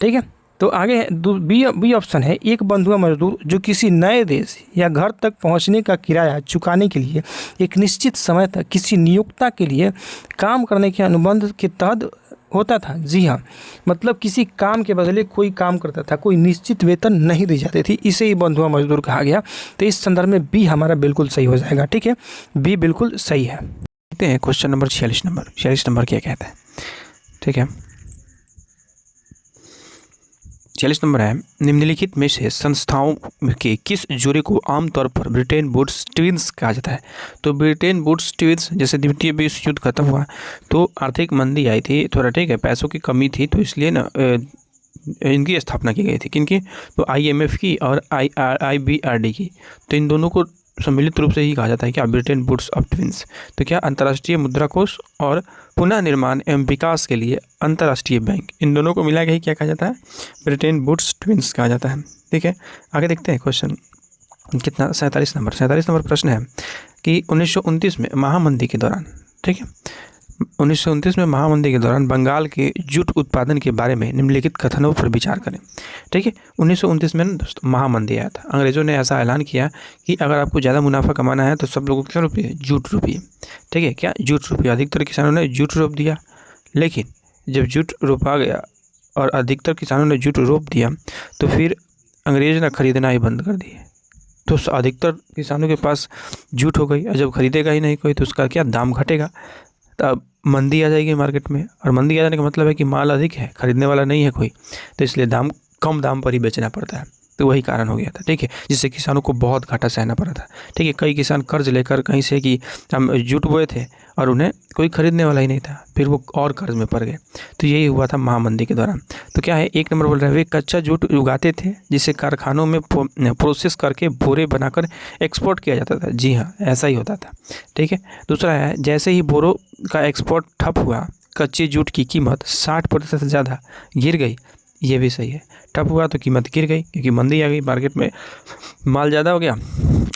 ठीक है, तो आगे बी ऑप्शन है, एक बंधुआ मजदूर जो किसी नए देश या घर तक पहुंचने का किराया चुकाने के लिए एक निश्चित समय तक किसी नियोक्ता के लिए काम करने के अनुबंध के तहत होता था। जी हाँ, मतलब किसी काम के बदले कोई काम करता था, कोई निश्चित वेतन नहीं दी जाती थी, इसे ही बंधुआ मजदूर कहा गया। तो इस संदर्भ में बी हमारा बिल्कुल सही हो जाएगा। ठीक है, बी बिल्कुल सही है। देखते हैं क्वेश्चन नंबर 46 नंबर क्या कहता है। ठीक है, 46 नंबर है, निम्नलिखित में से संस्थाओं के किस जोड़े को आमतौर पर ब्रिटेन वुड्स ट्विंस कहा जाता है? तो ब्रिटेन वुड्स ट्विंस, जैसे द्वितीय विश्व युद्ध खत्म हुआ तो आर्थिक मंदी आई थी थोड़ा, ठीक है, पैसों की कमी थी, तो इसलिए ना इनकी स्थापना की गई थी। किनकी? तो IMF की और IBRD की। तो इन दोनों को सम्मिलित रूप से ही कहा जाता है क्या? Bretton Woods of twins. तो क्या अंतर्राष्ट्रीय मुद्रा कोष और पुनः निर्माण एवं विकास के लिए अंतर्राष्ट्रीय बैंक, इन दोनों को मिला के ही क्या कहा जाता है? ब्रिटेन वुड्स ट्विंस कहा जाता है। ठीक है, आगे देखते हैं क्वेश्चन कितना, 47 नंबर प्रश्न है कि 1929 में महामंदी के दौरान, ठीक है, 1929 में महामंदी के दौरान बंगाल के जूट उत्पादन के बारे में निम्नलिखित कथनों पर विचार करें। ठीक है, 1929 में ना दोस्तों महामंदी आया था। अंग्रेज़ों ने ऐसा ऐलान किया कि अगर आपको ज़्यादा मुनाफा कमाना है तो सब लोगों को क्या रोपिए? जूट रोपिए। ठीक है, क्या? जूट रोपिए। अधिकतर किसानों ने जूट रोप दिया, लेकिन जब जूट रोपा गया और अधिकतर किसानों ने जूट रोप दिया तो फिर अंग्रेज़ ने खरीदना ही बंद कर दिए। तो अधिकतर किसानों के पास जूट हो गई, और जब खरीदेगा ही नहीं कोई तो उसका क्या दाम घटेगा, तब मंदी आ जाएगी मार्केट में। और मंदी आ जाने का मतलब है कि माल अधिक है, खरीदने वाला नहीं है कोई, तो इसलिए कम दाम पर ही बेचना पड़ता है। तो वही कारण हो गया था। ठीक है, जिससे किसानों को बहुत घाटा सहना पड़ा था। ठीक है, कई किसान कर्ज लेकर कहीं से कि हम जूट बोए थे और उन्हें कोई खरीदने वाला ही नहीं था, फिर वो और कर्ज में पड़ गए। तो यही हुआ था महामंदी के दौरान। तो क्या है, 1 नंबर बोल रहे हैं, वे कच्चा जूट उगाते थे जिसे कारखानों में प्रोसेस करके बोरे बनाकर एक्सपोर्ट किया जाता था। जी हाँ, ऐसा ही होता था। ठीक है, दूसरा है, जैसे ही बोरों का एक्सपोर्ट ठप हुआ, कच्चे जूट की कीमत 60% से ज़्यादा गिर गई। ये भी सही है, ठप हुआ तो कीमत गिर गई क्योंकि मंदी आ गई, मार्केट में माल ज़्यादा हो गया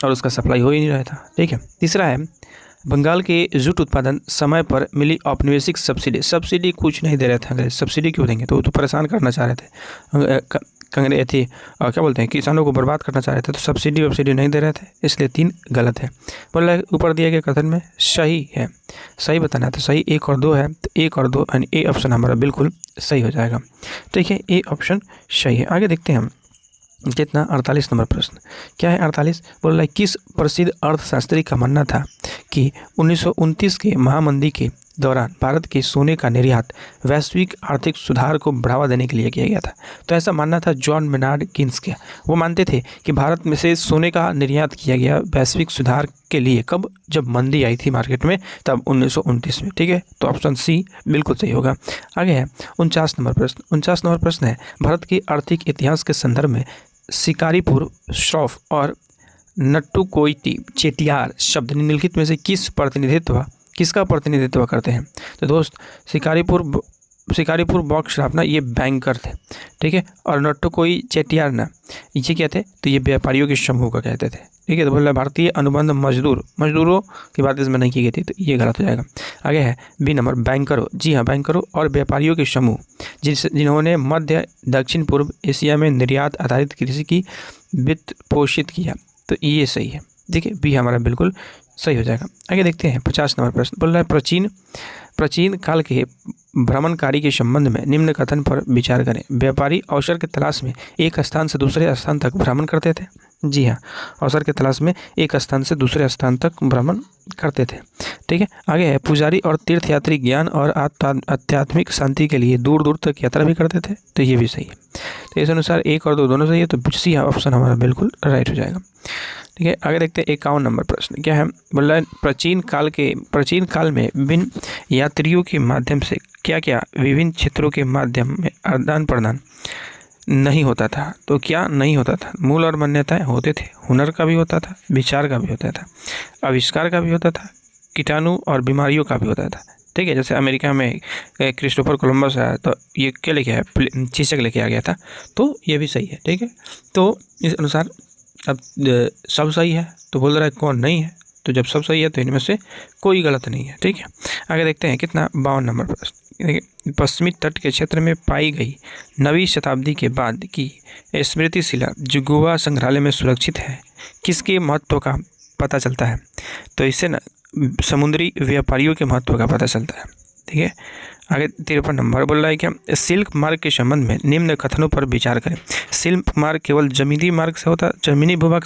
और उसका सप्लाई हो ही नहीं रहा था। ठीक है, तीसरा है, बंगाल के जूट उत्पादन समय पर मिली औपनिवेशिक सब्सिडी कुछ नहीं दे रहे थे अंग्रेज। सब्सिडी क्यों देंगे? तो वो तो परेशान करना चाह रहे थे, क्या बोलते हैं, किसानों को बर्बाद करना चाह रहे थे, तो सब्सिडी नहीं दे रहे थे, इसलिए 3 गलत है। बोला ऊपर दिए गए कथन में सही है, सही बताना है। तो सही 1 और 2 है, तो 1 और 2 यानी ए ऑप्शन हमारा बिल्कुल सही हो जाएगा। ठीक है, ए ऑप्शन सही है। आगे देखते हैं हम कितना, 48 नंबर प्रश्न क्या है? 48 बोल रहा है, किस प्रसिद्ध अर्थशास्त्री का मानना था कि 1929 के महामंदी के दौरान भारत के सोने का निर्यात वैश्विक आर्थिक सुधार को बढ़ावा देने के लिए किया गया था? तो ऐसा मानना था जॉन मेनार्ड कीन्स का। वो मानते थे कि भारत में से सोने का निर्यात किया गया वैश्विक सुधार के लिए। कब? जब मंदी आई थी मार्केट में, तब 1929 में। ठीक है, तो ऑप्शन सी बिल्कुल सही होगा। आगे है 49 नंबर प्रश्न है, भारत के आर्थिक इतिहास के संदर्भ में शिकारीपुर, श्रॉफ और नट्टुकोइटी चेटियार शब्द निम्नलिखित में से किसका प्रतिनिधित्व करते हैं? तो दोस्त शिकारीपुर बॉक्स श्राफ ना ये बैंकर थे, ठीक है। और नट्टुकोई चेटियार ना ये क्या थे? तो ये व्यापारियों के समूह का कहते थे, ठीक है। तो बोल रहा है भारतीय अनुबंध मजदूरों की बात इसमें नहीं की गई थी, तो ये गलत हो जाएगा। आगे है बी नंबर बैंकरों, जी हाँ बैंकरों और व्यापारियों के समूह जिन्होंने मध्य दक्षिण पूर्व एशिया में निर्यात आधारित कृषि की वित्त पोषित किया, तो ये सही है, ठीक है। बी हमारा बिल्कुल सही हो जाएगा। आगे देखते हैं 50 नंबर प्रश्न। बोल रहा है प्राचीन काल के भ्रमणकारी के संबंध में निम्न कथन पर विचार करें। व्यापारी अवसर की तलाश में एक स्थान से दूसरे स्थान तक भ्रमण करते थे, जी हाँ, अवसर की तलाश में एक स्थान से दूसरे स्थान तक भ्रमण करते थे, ठीक है। आगे है पुजारी और तीर्थयात्री ज्ञान और आध्यात्मिक शांति के लिए दूर दूर तक यात्रा भी करते थे, तो ये भी सही है। तो इस अनुसार 1 और 2 दोनों सही है, तो सी ऑप्शन हमारा बिल्कुल राइट हो जाएगा, ठीक है। आगे देखते हैं 51 नंबर प्रश्न क्या है। बोल रहा है प्राचीन काल में विभिन्न यात्रियों के माध्यम से क्या क्या विभिन्न क्षेत्रों के माध्यम में आदान प्रदान नहीं होता था? तो क्या नहीं होता था? मूल और मान्यताएं होते थे, हुनर का भी होता था, विचार का भी होता था, आविष्कार का भी होता था, कीटाणु और बीमारियों का भी होता था, ठीक है। जैसे अमेरिका में क्रिस्टोफर कोलंबस आया तो ये क्या लेके आया? चेचक लेके आ गया था, तो ये भी सही है, ठीक है। तो इस अनुसार अब सब सही है, तो बोल रहा है कौन नहीं है? तो जब सब सही है तो इनमें से कोई गलत नहीं है, ठीक है। आगे देखते हैं कितना 52 नंबर प्रश्न। देखिए पश्चिमी तट के क्षेत्र में पाई गई 9वीं शताब्दी के बाद की स्मृति शिला जो गोवा संग्रहालय में सुरक्षित है, किसके महत्व का पता चलता है? तो इससे ना समुद्री व्यापारियों के महत्व का पता चलता है, ठीक है। आगे 53 नंबर बोल रहा है क्या? सिल्क मार्ग के संबंध में निम्न कथनों पर विचार करें। सिल्क मार्ग केवल जमीनी भूभाग से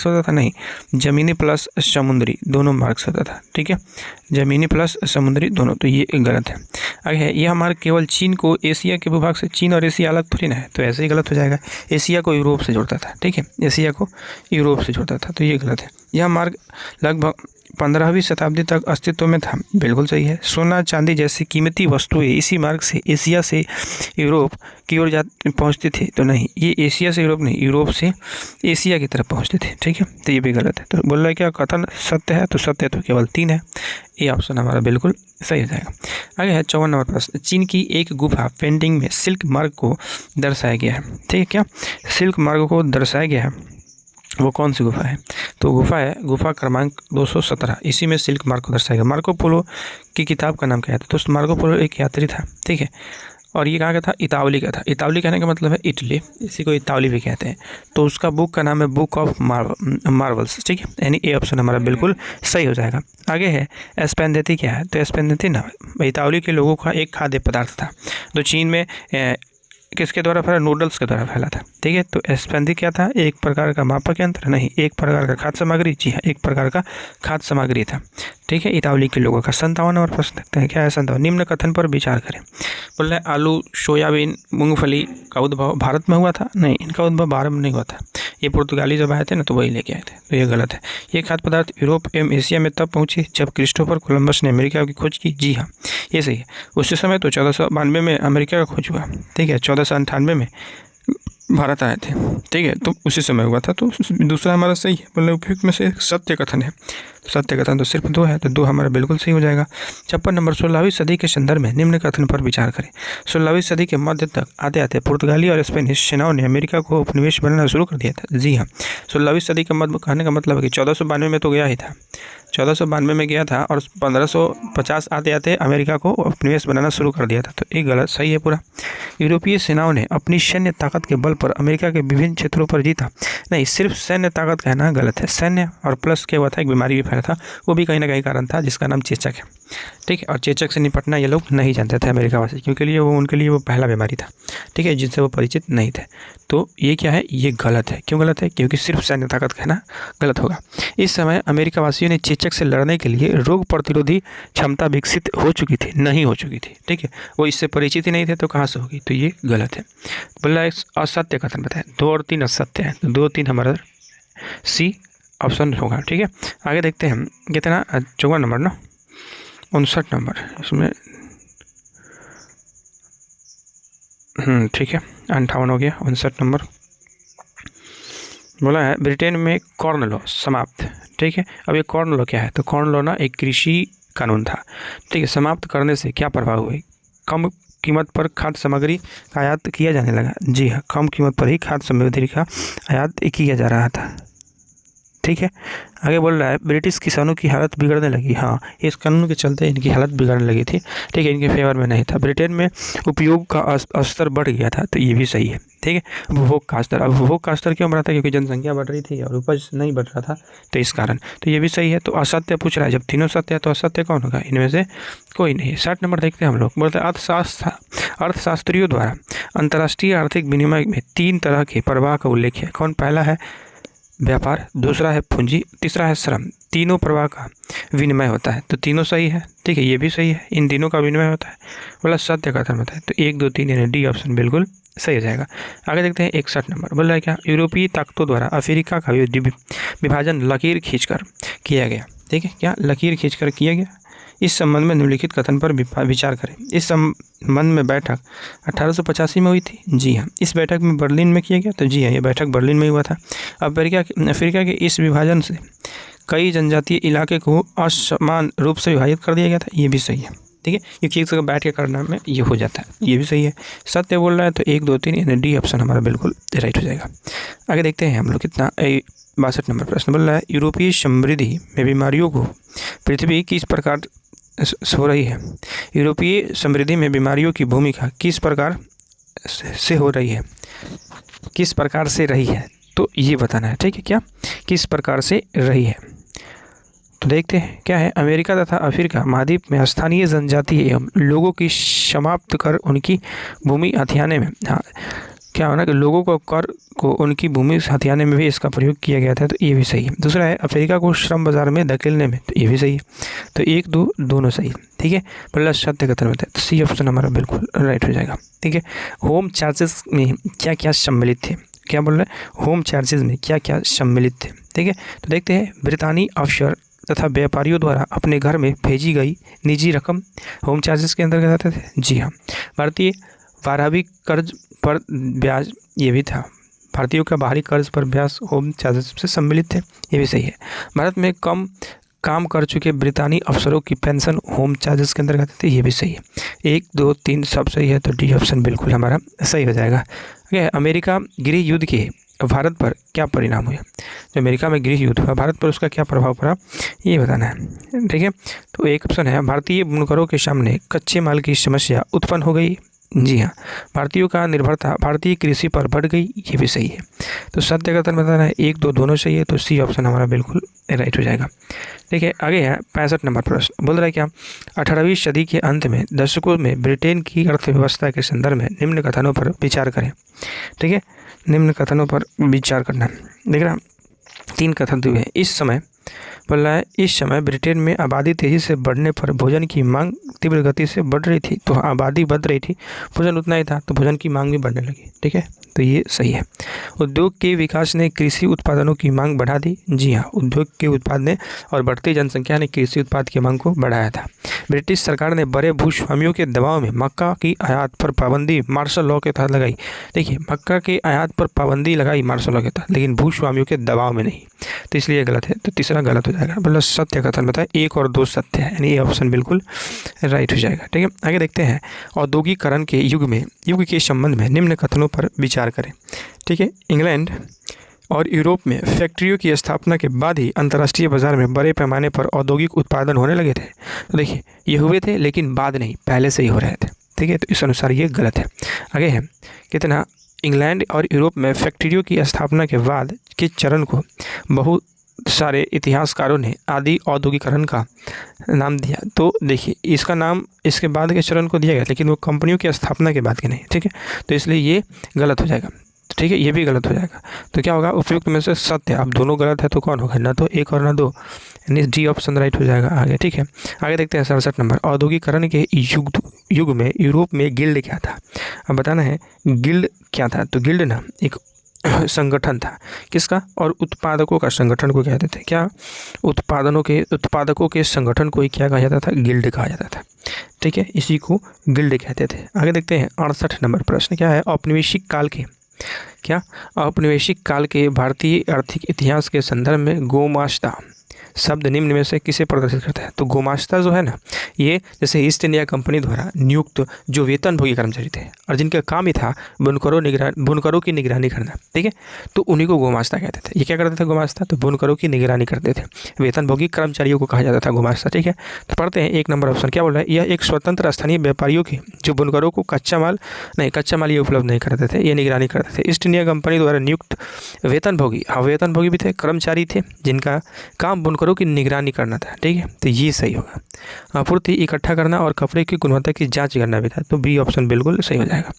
होता था? नहीं, जमीनी प्लस समुद्री दोनों मार्ग से होता था, ठीक है, जमीनी प्लस समुद्री दोनों, तो ये गलत है। आगे है यह मार्ग केवल चीन को एशिया के भूभाग से, चीन और एशिया अलग थोड़ी ना है, तो ऐसे ही गलत हो जाएगा। एशिया को यूरोप से जोड़ता था, ठीक है, एशिया को यूरोप से जोड़ता था, तो ये गलत है। यह मार्ग लगभग 15वीं शताब्दी तक अस्तित्व में था, बिल्कुल सही है। सोना चांदी जैसी कीमती वस्तुएं इसी मार्ग से एशिया से यूरोप की ओर पहुंचती थी, तो नहीं, ये एशिया से यूरोप नहीं, यूरोप से एशिया की तरफ पहुंचते थे, ठीक है, तो ये भी गलत है। तो बोल रहा है क्या कथन सत्य है? तो सत्य तो केवल 3 है, ये ऑप्शन हमारा बिल्कुल सही हो जाएगा। आगे है 54 नंबर प्रश्न। चीन की एक गुफा पेंटिंग में सिल्क मार्ग को दर्शाया गया है, ठीक है, क्या सिल्क मार्ग को दर्शाया गया है, वो कौन सी गुफा है? तो गुफा क्रमांक 217, इसी में सिल्क मार्ग को दर्शाएगा। मार्को पोलो की किताब का नाम क्या है? तो दोस्त मार्को पोलो एक यात्री था, ठीक है, और ये कहाँ का था? इतावली का था। इतावली कहने का मतलब है इटली, इसी को इतावली भी कहते हैं। तो उसका बुक का नाम है बुक ऑफ मार्वल्स, ठीक है, यानी ए ऑप्शन हमारा बिल्कुल सही हो जाएगा। आगे है स्पेंदेती क्या है? तो स्पेंदेती ना इतावली के लोगों का एक खाद्य पदार्थ था, तो चीन में किसके द्वारा फैला? नूडल्स के द्वारा फैला था, ठीक है। तो स्पेंदी क्या था? एक प्रकार का मापक यंत्र? नहीं, एक प्रकार का खाद्य सामग्री, जी हाँ, एक प्रकार का खाद्य सामग्री था, ठीक है, इतावली के लोगों का। 57 नंबर प्रश्न देखते हैं क्या है 57। निम्न कथन पर विचार करें। बोल रहे आलू, सोयाबीन, मूंगफली का उद्भव भारत में हुआ था? नहीं, इनका उद्भव भारत में नहीं हुआ था, ये पुर्तगाली जब आए थे ना तो वही लेके आए थे, तो ये गलत है। ये खाद्य पदार्थ यूरोप एवं एशिया में तब पहुंचे जब क्रिस्टोफर कोलंबस ने अमेरिका की खोज की, जी हाँ, ये सही है। उसी समय तो 1492 में अमेरिका का खोज हुआ, ठीक है, 1498 में भारत आए थे, ठीक है, तो उसी समय हुआ था, तो दूसरा हमारा सही है। बोले उपयुक्त में से सत्य कथन है, सत्य कथन तो सिर्फ 2 है, तो 2 हमारा बिल्कुल सही हो जाएगा। 56 नंबर 16वीं सदी के संदर्भ में निम्न कथन पर विचार करें। 16वीं सदी के मध्य तक आते आते पुर्तगाली और स्पेनिश सेनाओं ने अमेरिका को उपनिवेश बनाना शुरू कर दिया था, जी हाँ। 16वीं सदी का मध्य कहने का मतलब है कि 1492 में तो गया ही था, 1492 में गया था और 1550 आते आते अमेरिका को उपनिवेश बनाना शुरू कर दिया था, तो ये गलत सही है पूरा। यूरोपीय सेनाओं ने अपनी सैन्य ताकत के बल पर अमेरिका के विभिन्न क्षेत्रों पर जीता, नहीं, सिर्फ सैन्य ताकत कहना गलत है। सैन्य और प्लस क्या हुआ था? एक बीमारी भी फैला था, वो भी कहीं ना कहीं कारण था, जिसका नाम चेचक है, ठीक है, और चेचक से निपटना ये लोग नहीं जानते थे अमेरिका वासी, क्योंकि उनके लिए वो पहला बीमारी था, ठीक है, जिनसे वो परिचित नहीं थे। तो ये क्या है? ये गलत है। क्यों गलत है? क्योंकि सिर्फ सैन्य ताकत कहना गलत होगा। इस समय अमेरिका वासियों ने चेचक से लड़ने के लिए रोग प्रतिरोधी क्षमता विकसित हो चुकी थी, नहीं हो चुकी थी, ठीक है, वो इससे परिचित ही नहीं थे, तो कहाँ से होगी? तो ये गलत है। बोला असत्य कथन बताएं, 2 और 3 असत्य है, तो 2 3 हमारा सी ऑप्शन होगा, ठीक है। आगे देखते हैं कितना 54 नंबर ना 59 नंबर इसमें, ठीक है, 58 हो गया, 59 नंबर। बोला है ब्रिटेन में कॉर्न लॉ समाप्त। ठीक है, अब ये कॉर्न लॉ क्या है? तो कॉर्न लॉ ना एक कृषि कानून था। ठीक है, समाप्त करने से क्या प्रभाव हुए? कम कीमत पर खाद्य सामग्री का आयात किया जाने लगा। जी हाँ, कम कीमत पर ही खाद्य सामग्री का आयात किया जा रहा था। ठीक है, आगे बोल रहा है ब्रिटिश किसानों की हालत बिगड़ने लगी। हाँ, इस कानून के चलते इनकी हालत बिगड़ने लगी थी। ठीक है, इनके फेवर में नहीं था। ब्रिटेन में उपयोग का स्तर बढ़ गया था, तो ये भी सही है। ठीक है, उपभोग का स्तर, अब उपभोग का स्तर क्यों बढ़ा था? क्योंकि जनसंख्या बढ़ रही थी और उपज नहीं बढ़ रहा था, तो इस कारण, तो ये भी सही है। तो असत्य पूछ रहा है, जब तीनों सत्य है तो असत्य कौन होगा? इनमें से कोई नहीं। 60 नंबर देखते हैं हम लोग। बोलते हैं अर्थशास्त्रियों द्वारा अंतर्राष्ट्रीय आर्थिक विनिमय में 3 तरह के प्रवाह का उल्लेख है। कौन? पहला है व्यापार, दूसरा है पूंजी, तीसरा है श्रम। तीनों प्रवाह का विनिमय होता है, तो तीनों सही है। ठीक है, ये भी सही है, इन तीनों का विनिमय होता है। बोला सत्य कथन होता है, तो 1, 2, 3 यानी डी ऑप्शन बिल्कुल सही हो जाएगा। आगे देखते हैं 61 नंबर। बोल रहा है क्या? यूरोपीय ताकतों द्वारा अफ्रीका का विभाजन लकीर खींचकर किया गया। ठीक है, क्या लकीर खींचकर किया गया? इस संबंध में निम्नलिखित कथन पर विचार करें। इस संबंध में बैठक 1885 में हुई थी। जी हाँ। इस बैठक में बर्लिन में किया गया, तो जी हाँ, ये बैठक बर्लिन में हुआ था। अफ्रीका के इस विभाजन से कई जनजातीय इलाके को असमान रूप से विभाजित कर दिया गया था। ये भी सही है। ठीक है, क्योंकि एक जगह बैठ के करना में ये हो जाता है, ये भी सही है। सत्य बोल रहा है, तो 1, 2, 3 यानी डी ऑप्शन हमारा बिल्कुल राइट हो जाएगा। आगे देखते हैं हम लोग कितना 62 नंबर प्रश्न बोल रहा है यूरोपीय समृद्धि में बीमारियों को पृथ्वी किस प्रकार हो रही है? यूरोपीय समृद्धि में बीमारियों की भूमिका किस प्रकार से हो रही है? किस प्रकार से रही है, तो ये बताना है। ठीक है, क्या किस प्रकार से रही है? तो देखते हैं क्या है। अमेरिका तथा अफ्रीका महाद्वीप में स्थानीय जनजाति एवं लोगों की समाप्त कर उनकी भूमि हथियाने में, हाँ क्या होना कि लोगों को कर को उनकी भूमि हथियाने में भी इसका प्रयोग किया गया था, तो ये भी सही है। दूसरा है अफ्रीका को श्रम बाजार में धकेलने में, तो ये भी सही है। तो 1, 2 दोनों सही। ठीक है, पहला सत्य कथन होता है, तो सी ऑप्शन हमारा बिल्कुल राइट हो जाएगा। ठीक है, होम चार्जेस में क्या क्या सम्मिलित थे? क्या बोल रहे हैं? होम चार्जेस में क्या क्या सम्मिलित थे? ठीक है, तो देखते हैं। ब्रितानी अफसर तथा व्यापारियों द्वारा अपने घर में भेजी गई निजी रकम होम चार्जेस के अंतर्गत आते थे। जी हाँ। भारतीय 12वीं कर्ज पर ब्याज, ये भी था। भारतीयों का बाहरी कर्ज पर ब्याज होम चार्जेस से सम्मिलित थे, ये भी सही है। भारत में कम काम कर चुके ब्रितानी अफसरों की पेंशन होम चार्जेस के अंतर्गत आती है, ये भी सही है। 1, 2, 3 सब सही है, तो डी ऑप्शन बिल्कुल हमारा सही हो जाएगा। अमेरिका गृह युद्ध के भारत पर क्या परिणाम हुए? जो अमेरिका में गृह युद्ध हुआ, भारत पर उसका क्या प्रभाव पड़ा, ये बताना है। ठीक है, तो एक ऑप्शन है भारतीय बुनकरों के सामने कच्चे माल की समस्या उत्पन्न हो गई। जी हाँ। भारतीयों का निर्भरता भारतीय कृषि पर बढ़ गई, ये भी सही है। तो सत्य कथन बताना है, 1, 2 दोनों सही है, तो सी ऑप्शन हमारा बिल्कुल राइट हो जाएगा। ठीक है, आगे है 65 नंबर प्रश्न। बोल रहा है क्या? 18वीं सदी के अंत में दशकों में ब्रिटेन की अर्थव्यवस्था के संदर्भ में निम्न कथनों पर विचार करें। ठीक है, निम्न कथनों पर विचार करना। देख रहा 3 कथन दिए हैं। इस समय बोल रहा है, इस समय ब्रिटेन में आबादी तेज़ी से बढ़ने पर भोजन की मांग तीव्र गति से बढ़ रही थी। तो आबादी बढ़ रही थी, भोजन उतना ही था, तो भोजन की मांग भी बढ़ने लगी। ठीक है, तो ये सही है। उद्योग के विकास ने कृषि उत्पादनों की मांग बढ़ा दी। जी हाँ, उद्योग के उत्पाद ने और बढ़ती जनसंख्या ने कृषि उत्पाद की मांग को बढ़ाया था। ब्रिटिश सरकार ने बड़े भूस्वामियों के दबाव में मक्का की आयात पर पाबंदी मार्शल लॉ के तहत लगाई। देखिए, मक्का की आयात पर पाबंदी लगाई मार्शल लॉ के तहत, लेकिन भूस्वामियों के दबाव में नहीं, तो इसलिए गलत है। तो तीसरा गलत हो जाएगा। मतलब सत्य कथन बताए, 1 और 2 सत्य है, यानी ये ऑप्शन बिल्कुल राइट हो जाएगा। ठीक है, आगे देखते हैं। औद्योगिकरण के युग के संबंध में निम्न कथनों पर विचार करें। ठीक है, इंग्लैंड और यूरोप में फैक्ट्रियों की स्थापना के बाद ही अंतर्राष्ट्रीय बाजार में बड़े पैमाने पर औद्योगिक उत्पादन होने लगे थे। तो देखिए, ये हुए थे, लेकिन बाद नहीं, पहले से ही हो रहे थे। ठीक है, तो इस अनुसार ये गलत है। आगे है कितना? इंग्लैंड और यूरोप में फैक्ट्रियों की स्थापना के बाद के चरण को बहुत सारे इतिहासकारों ने आदि औद्योगिकरण का नाम दिया। तो देखिए, इसका नाम इसके बाद के चरण को दिया गया, लेकिन वो कंपनियों की स्थापना के बाद के नहीं। ठीक है, तो इसलिए ये गलत हो जाएगा। ठीक है, ये भी गलत हो जाएगा। तो क्या होगा? उपयुक्त में से सत्य। अब दोनों गलत है, तो कौन होगा? ना तो 1 और ना 2, यानी डी ऑप्शन राइट हो जाएगा आगे। ठीक है, आगे देखते हैं 67 नंबर। औद्योगिकरण के युग में यूरोप में गिल्ड क्या था? अब बताना है गिल्ड क्या था। तो गिल्ड ना एक संगठन था, किसका? और उत्पादकों का संगठन को कहते थे। क्या? उत्पादकों के संगठन को ही क्या कहा जाता था? गिल्ड कहा जाता था। ठीक है, इसी को गिल्ड कहते थे। आगे देखते हैं 68 नंबर प्रश्न। क्या है? औपनिवेशिक काल के क्या औपनिवेशिक काल के भारतीय आर्थिक इतिहास के संदर्भ में गोमास्ता शब्द निम्न में से किसे प्रदर्शित करता है? तो गोमास्ता जो है ना, ये जैसे ईस्ट इंडिया कंपनी द्वारा नियुक्त जो वेतनभोगी कर्मचारी थे और जिनका काम ही था बुनकरों की निगरानी करना, ठीक है, तो उन्हीं को गोमास्ता कहते थे। ये क्या करते थे गोमास्ता? तो बुनकरों की निगरानी करते थे, वेतनभोगी कर्मचारियों को कहा जाता था गोमास्ता, ठीक है। तो पढ़ते हैं 1 नंबर ऑप्शन क्या बोल रहा है? यह एक स्वतंत्र स्थानीय व्यापारियों की जो बुनकरों को कच्चा माल ये उपलब्ध नहीं करते थे, ये निगरानी करते थे। ईस्ट इंडिया कंपनी द्वारा नियुक्त वेतनभोगी, हाँ वेतनभोगी भी थे, कर्मचारी थे जिनका काम बुनकरों की निगरानी करना था, ठीक है, तो ये सही होगा। आपूर्ति इकट्ठा करना और कपड़े की गुणवत्ता की जांच करना भी था, तो बी ऑप्शन बिल्कुल सही हो जाएगा,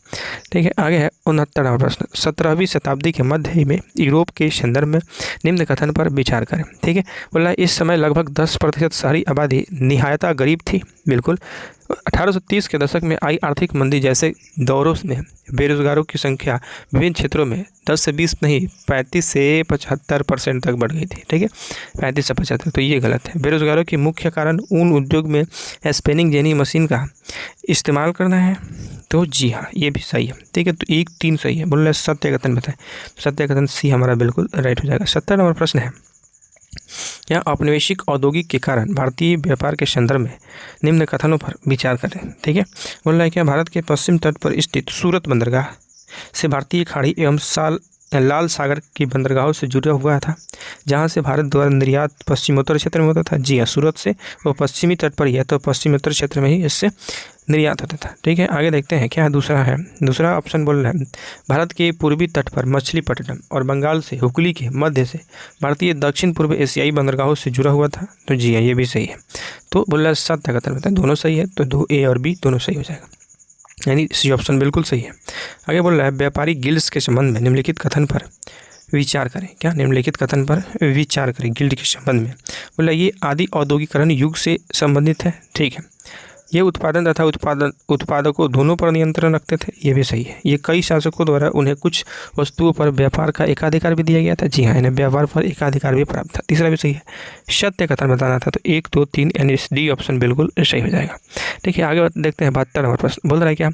ठीक है। आगे है 69वां प्रश्न। 17वीं शताब्दी के मध्य में यूरोप के संदर्भ में निम्न कथन पर विचार करें, ठीक है। बोला इस समय लगभग 10% शहरी आबादी निहायता गरीब थी, बिल्कुल। 1830 के दशक में आई आर्थिक मंदी जैसे दौरों में बेरोजगारों की संख्या विभिन्न क्षेत्रों में 10 से 20 नहीं 35 से 75% तक बढ़ गई थी, ठीक है, 35 से 75, तो ये गलत है। बेरोजगारों की मुख्य कारण ऊन उद्योग में स्पिनिंग जेनी मशीन का इस्तेमाल करना है, तो जी हाँ ये भी सही है, ठीक है। तो 1 3 सही है। बोल रहे सत्य कथन बताएं, सत्य कथन सी हमारा बिल्कुल राइट हो जाएगा। 70 नंबर प्रश्न है, या औपनिवेशिक औद्योगिक के कारण भारतीय व्यापार के संदर्भ में निम्न कथनों पर विचार करें, ठीक है। बोल रहा है क्या भारत के पश्चिम तट पर स्थित सूरत बंदरगाह से भारतीय खाड़ी एवं लाल सागर की बंदरगाहों से जुड़ा हुआ था, जहां से भारत द्वारा निर्यात पश्चिमोत्तर क्षेत्र में होता था। जी हाँ, सूरत से वो पश्चिमी तट पर ही है, तो पश्चिमोत्तर क्षेत्र में ही इससे निर्यात होता था, ठीक है। आगे देखते हैं क्या दूसरा है। दूसरा ऑप्शन बोल रहा है भारत के पूर्वी तट पर मछलीपट्टनम और बंगाल से हुगली के मध्य से भारतीय दक्षिण पूर्व एशियाई बंदरगाहों से जुड़ा हुआ था, तो जी हाँ ये भी सही है। तो बोल रहा है सत्य कथन बताएं, दोनों सही है, तो 2 A और B दोनों सही हो जाएगा, यानी सी ऑप्शन बिल्कुल सही है। आगे बोल रहा है व्यापारी गिल्ड्स के संबंध में निम्नलिखित कथन पर विचार करें, क्या निम्नलिखित कथन पर विचार करें गिल्ड के संबंध में। बोला ये आदि औद्योगिकरण युग से संबंधित है, ठीक है। ये उत्पादन तथा उत्पादकों दोनों पर नियंत्रण रखते थे, ये भी सही है। ये कई शासकों द्वारा उन्हें कुछ वस्तुओं पर व्यापार का एकाधिकार भी दिया गया था, जी हाँ इन्हें व्यापार पर एकाधिकार भी प्राप्त था। तीसरा भी सही है, सत्य कथन बताना था, तो 1 2 3 यानी डी ऑप्शन बिल्कुल सही हो जाएगा। ठीक है, आगे देखते हैं 72 नंबर प्रश्न। बोल रहा है क्या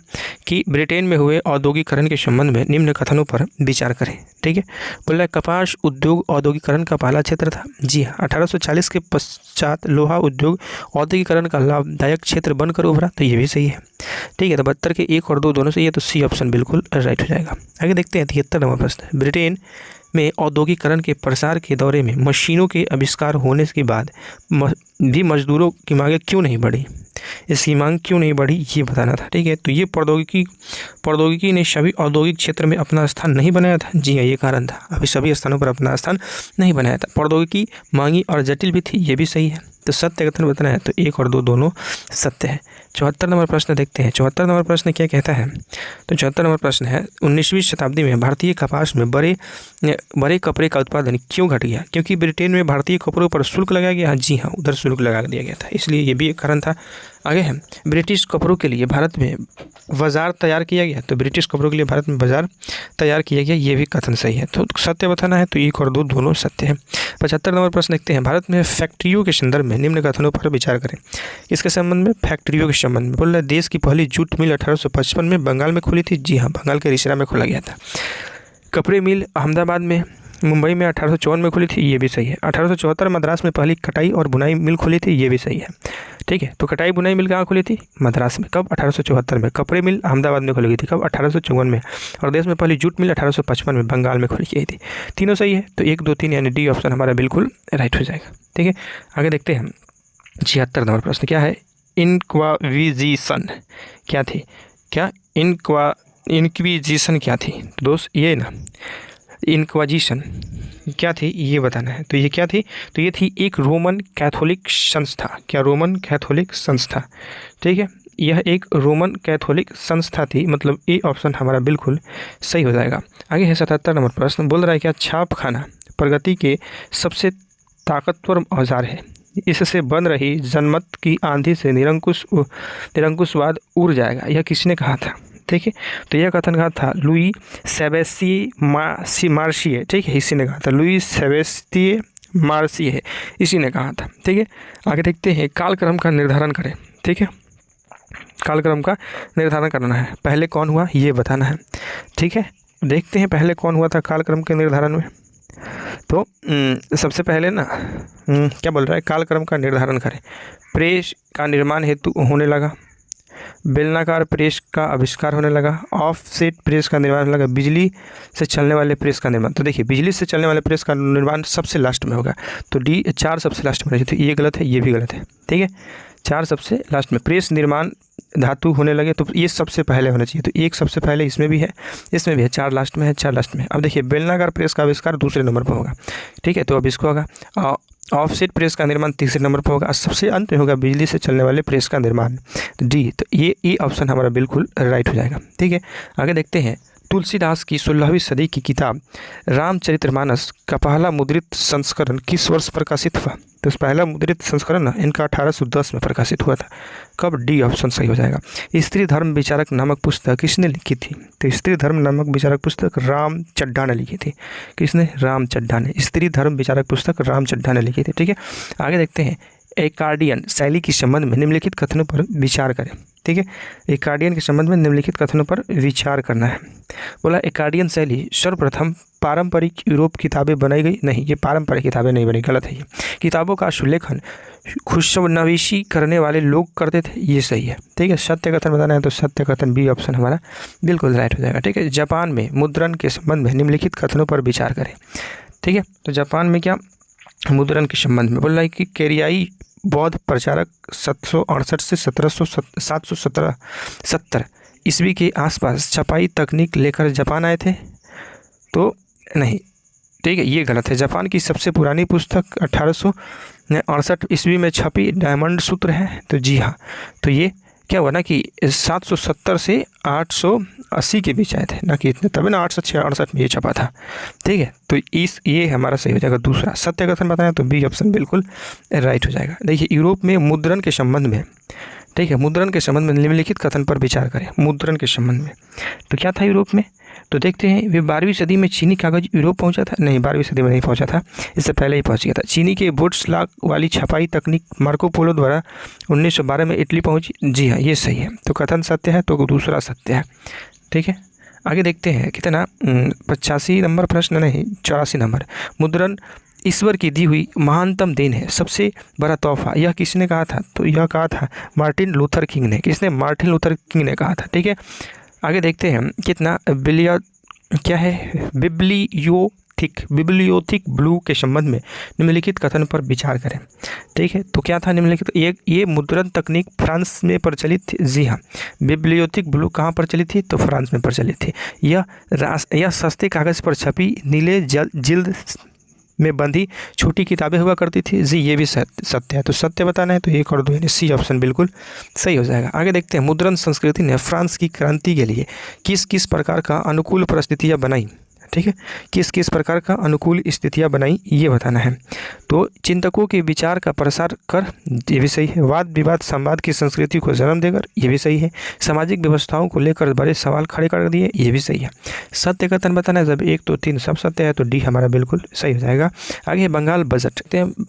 कि ब्रिटेन में हुए औद्योगिकरण के संबंध में निम्न कथनों पर विचार करें, ठीक है। बोल रहा है कपास उद्योग औद्योगिकरण का पहला क्षेत्र था, जी हाँ। 1840 के पश्चात लोहा उद्योग औद्योगिकरण का लाभदायक क्षेत्र बनकर उभरा, तो ये भी सही है, ठीक है। तो 72 के 1 और 2 दोनों सही है, तो सी ऑप्शन बिल्कुल राइट हो जाएगा। आगे देखते हैं 73 नंबर प्रश्न। ब्रिटेन में औद्योगिकरण के प्रसार के दौरे में मशीनों के आविष्कार होने के बाद भी मजदूरों की मांग क्यों नहीं बढ़ी, इसकी मांग क्यों नहीं बढ़ी ये बताना था, ठीक है। तो ये प्रौद्योगिकी ने सभी औद्योगिक क्षेत्र में अपना स्थान नहीं बनाया था, जी हाँ ये कारण था, अभी सभी स्थानों पर अपना स्थान नहीं बनाया था। प्रौद्योगिकी मांगी और जटिल भी थी, ये भी सही है। तो सत्य कथन बताना है, तो 1 और 2 दोनों सत्य है। 74 नंबर प्रश्न देखते हैं। 74 नंबर प्रश्न क्या कहता है, तो 74 नंबर प्रश्न है 19वीं शताब्दी में भारतीय कपास में बड़े कपड़े का उत्पादन क्यों घट गया, क्योंकि ब्रिटेन में भारतीय कपड़ों पर शुल्क लगाया गया, जी हाँ उधर शुल्क लगा दिया गया था, इसलिए ये भी एक कारण था। आगे है ब्रिटिश कपड़ों के लिए भारत में बाजार तैयार किया गया, तो ब्रिटिश कपड़ों के लिए भारत में बाजार तैयार किया गया, ये भी कथन सही है। तो सत्य बताना है, तो 1 और 2 दोनों सत्य है। 75 नंबर प्रश्न देखते हैं। भारत में फैक्ट्रियों के संदर्भ में निम्न कथनों पर विचार करें। इसके संबंध में फैक्ट्रियों के संबंध में बोल रहा है देश की पहली जूट मिल 1855 में बंगाल में खुली थी, जी हाँ बंगाल के रिसरा में खोला गया था। कपड़े मिल अहमदाबाद में मुंबई में 1854 में खुली थी, ये भी सही है। 1874 मद्रास में पहली कटाई और बुनाई मिल खुली थी, ये भी सही है, ठीक है। तो कटाई बुनाई मिल कहाँ खुली थी, मद्रास में, कब 1874 में। कपड़े मिल अहमदाबाद में खुली गई थी, कब 1854 में। और देश में पहली जूट मिल 1855 में बंगाल में खोली गई थी। तीनों सही है, तो 1 2 3 यानी डी ऑप्शन हमारा बिल्कुल राइट हो जाएगा, ठीक है। आगे देखते हैं 76 नंबर प्रश्न क्या है। इंक्वाजिशन क्या थी, क्या इंक्विजिशन क्या थी दोस्त, ये ना इंक्वाजिशन क्या थी ये बताना है। तो ये क्या थी, तो ये थी एक रोमन कैथोलिक संस्था, क्या रोमन कैथोलिक संस्था, ठीक है। यह एक रोमन कैथोलिक संस्था थी, मतलब ए ऑप्शन हमारा बिल्कुल सही हो जाएगा। आगे है 77 नंबर प्रश्न। बोल रहा है क्या छाप खाना प्रगति के सबसे ताकतवर औजार है, इससे बन रही जनमत की आंधी से निरंकुशवाद उड़ जाएगा, यह किसने कहा था, ठीक है। तो यह कथन कहा था लुई सेबेस्टियर मार्शिए, ठीक है, इसी ने कहा था, लुई सेबेस्टियर मार्शिए इसी ने कहा था, ठीक है। आगे देखते हैं कालक्रम का निर्धारण करें, ठीक है। कालक्रम का निर्धारण करना है, पहले कौन हुआ ये बताना है, ठीक है। देखते हैं पहले कौन हुआ था कालक्रम के निर्धारण में। तो सबसे पहले ना क्या बोल रहा है, कालक्रम का निर्धारण करें। प्रेस का निर्माण हेतु होने लगा, बेलनाकार प्रेस का आविष्कार होने लगा, ऑफसेट प्रेस का निर्माण होने लगा, बिजली से चलने वाले प्रेस का निर्माण। तो देखिए बिजली से चलने वाले प्रेस का निर्माण सबसे लास्ट में होगा, तो डी 4 सबसे लास्ट में। तो ये गलत है, ये भी गलत है, ठीक है। 4 सबसे लास्ट में। प्रेस निर्माण धातु होने लगे, तो ये सबसे पहले होना चाहिए। तो 1 सबसे पहले इसमें भी है, इसमें भी है, 4 लास्ट में है, 4 लास्ट में। अब देखिए बेलनाकार प्रेस का आविष्कार दूसरे नंबर पर होगा, ठीक है, तो अब इसको होगा। ऑफसेट प्रेस का निर्माण तीसरे नंबर पर होगा, सबसे अंत में होगा बिजली से चलने वाले प्रेस का निर्माण, तो डी। तो ये ऑप्शन हमारा बिल्कुल राइट हो जाएगा, ठीक है। आगे देखते हैं तुलसीदास की 16वीं सदी की किताब रामचरितमानस का पहला मुद्रित संस्करण किस वर्ष प्रकाशित हुआ। तो पहला मुद्रित संस्करण ना इनका 1810 में प्रकाशित हुआ था। कब, डी ऑप्शन सही हो जाएगा। स्त्री धर्म विचारक नामक पुस्तक किसने लिखी थी। तो स्त्री धर्म नामक विचारक पुस्तक राम चड्ढा ने लिखी थी। किसने, राम चड्ढा ने। स्त्री धर्म विचारक पुस्तक राम चड्ढा ने लिखी थी, ठीक है। आगे देखते हैं एकार्डियन शैली के संबंध में निम्नलिखित कथनों पर विचार करें, ठीक है। एकार्डियन के संबंध में निम्नलिखित कथनों पर विचार करना है। बोला एकार्डियन शैली सर्वप्रथम पारंपरिक यूरोप किताबें बनाई गई, नहीं ये पारंपरिक किताबें नहीं बनी, गलत है ये। किताबों का सुलेखन खुशनवीशी करने वाले लोग करते थे, ये सही है, ठीक है। सत्य कथन बताना है तो सत्य कथन बी ऑप्शन हमारा बिल्कुल राइट हो जाएगा, ठीक है। जापान में मुद्रण के संबंध में निम्नलिखित कथनों पर विचार करें, ठीक है। तो जापान में क्या मुद्रण के संबंध में बोल रहा है कि कोरियाई बौद्ध प्रचारक 768 से 770 ईस्वी के आसपास छपाई तकनीक लेकर जापान आए थे, तो नहीं, ठीक है, ये गलत है। जापान की सबसे पुरानी पुस्तक 1868 ईस्वी में छपी डायमंड सूत्र है, तो जी हाँ। तो ये क्या हुआ ना कि 770 से 880 के बीच आए थे ना, कि इतने, तभी ना 868 में ये छपा था, ठीक है। तो ये हमारा सही हो जाएगा दूसरा। सत्य कथन बताना तो बी ऑप्शन बिल्कुल राइट हो जाएगा। देखिए यूरोप में मुद्रण के संबंध में, ठीक है, मुद्रण के संबंध में निम्नलिखित कथन पर विचार करें। मुद्रण के संबंध में तो क्या था यूरोप में, तो देखते हैं वे 12वीं सदी में चीनी कागज यूरोप पहुंचा था, नहीं 12वीं सदी में नहीं पहुंचा था, इससे पहले ही पहुंच गया था। चीनी के वुड्सलॉक वाली छपाई तकनीक मार्को पोलो द्वारा 1912 में इटली पहुंची, जी हाँ ये सही है। तो कथन सत्य है, तो दूसरा सत्य है, ठीक है। आगे देखते हैं कितना 85 नंबर प्रश्न, नहीं 84 नंबर। मुद्रण ईश्वर की दी हुई महानतम देन है, सबसे बड़ा तोहफा, यह किसने कहा था। तो यह कहा था मार्टिन लूथर किंग ने। किसने, मार्टिन लूथर किंग ने कहा था, ठीक है। आगे देखते हैं कितना बिब्लियोथिक ब्लू के संबंध में निम्नलिखित कथन पर विचार करें, ठीक है। तो क्या था निम्नलिखित, ये मुद्रण तकनीक फ्रांस में प्रचलित थी, जी हाँ। बिब्लियोथिक ब्लू कहाँ प्रचलित थी, तो फ्रांस में प्रचलित थी। यह सस्ते कागज़ पर छपी नीले जिल्द में बंधी छोटी किताबें हुआ करती थी, जी ये भी सत्य है। तो सत्य बताना है तो 1 और 2 यानी सी ऑप्शन बिल्कुल सही हो जाएगा। आगे देखते हैं मुद्रण संस्कृति ने फ्रांस की क्रांति के लिए किस किस प्रकार का अनुकूल परिस्थितियाँ बनाई, ठीक है। किस किस प्रकार का अनुकूल स्थितियाँ बनाई ये बताना है। तो चिंतकों के विचार का प्रसार कर, ये भी सही है। वाद विवाद संवाद की संस्कृति को जन्म देकर, ये भी सही है। सामाजिक व्यवस्थाओं को लेकर बड़े सवाल खड़े कर दिए, ये भी सही है। सत्य कथन बताना है, जब 1 2 3 सब सत्य है तो डी हमारा बिल्कुल सही हो जाएगा। आगे बंगाल बजट,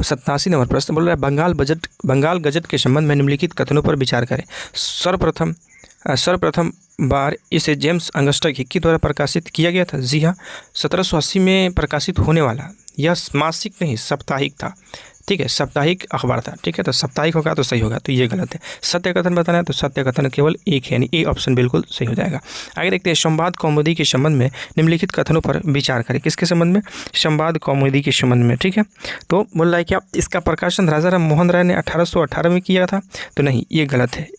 87 नंबर प्रश्न बोल रहा है बंगाल गजट के संबंध में निम्नलिखित कथनों पर विचार करें। सर्वप्रथम बार इसे जेम्स अंगस्टा हिक्की द्वारा प्रकाशित किया गया था, जी हाँ। 1780 में प्रकाशित होने वाला यह मासिक नहीं साप्ताहिक था, ठीक है, साप्ताहिक अखबार था, ठीक है। तो साप्ताहिक होगा तो सही होगा, तो ये गलत है। सत्य कथन बताना है तो सत्य कथन केवल 1 है, यानी ए ऑप्शन बिल्कुल सही हो जाएगा। आगे देखते हैं संवाद कौमुदी के संबंध में निम्नलिखित कथनों पर विचार करें। किसके संबंध में, संवाद कौमुदी के संबंध में, ठीक है। तो बोल रहा है क्या इसका प्रकाशन राजा राम मोहन राय ने 1818 में किया था, तो नहीं ये गलत है।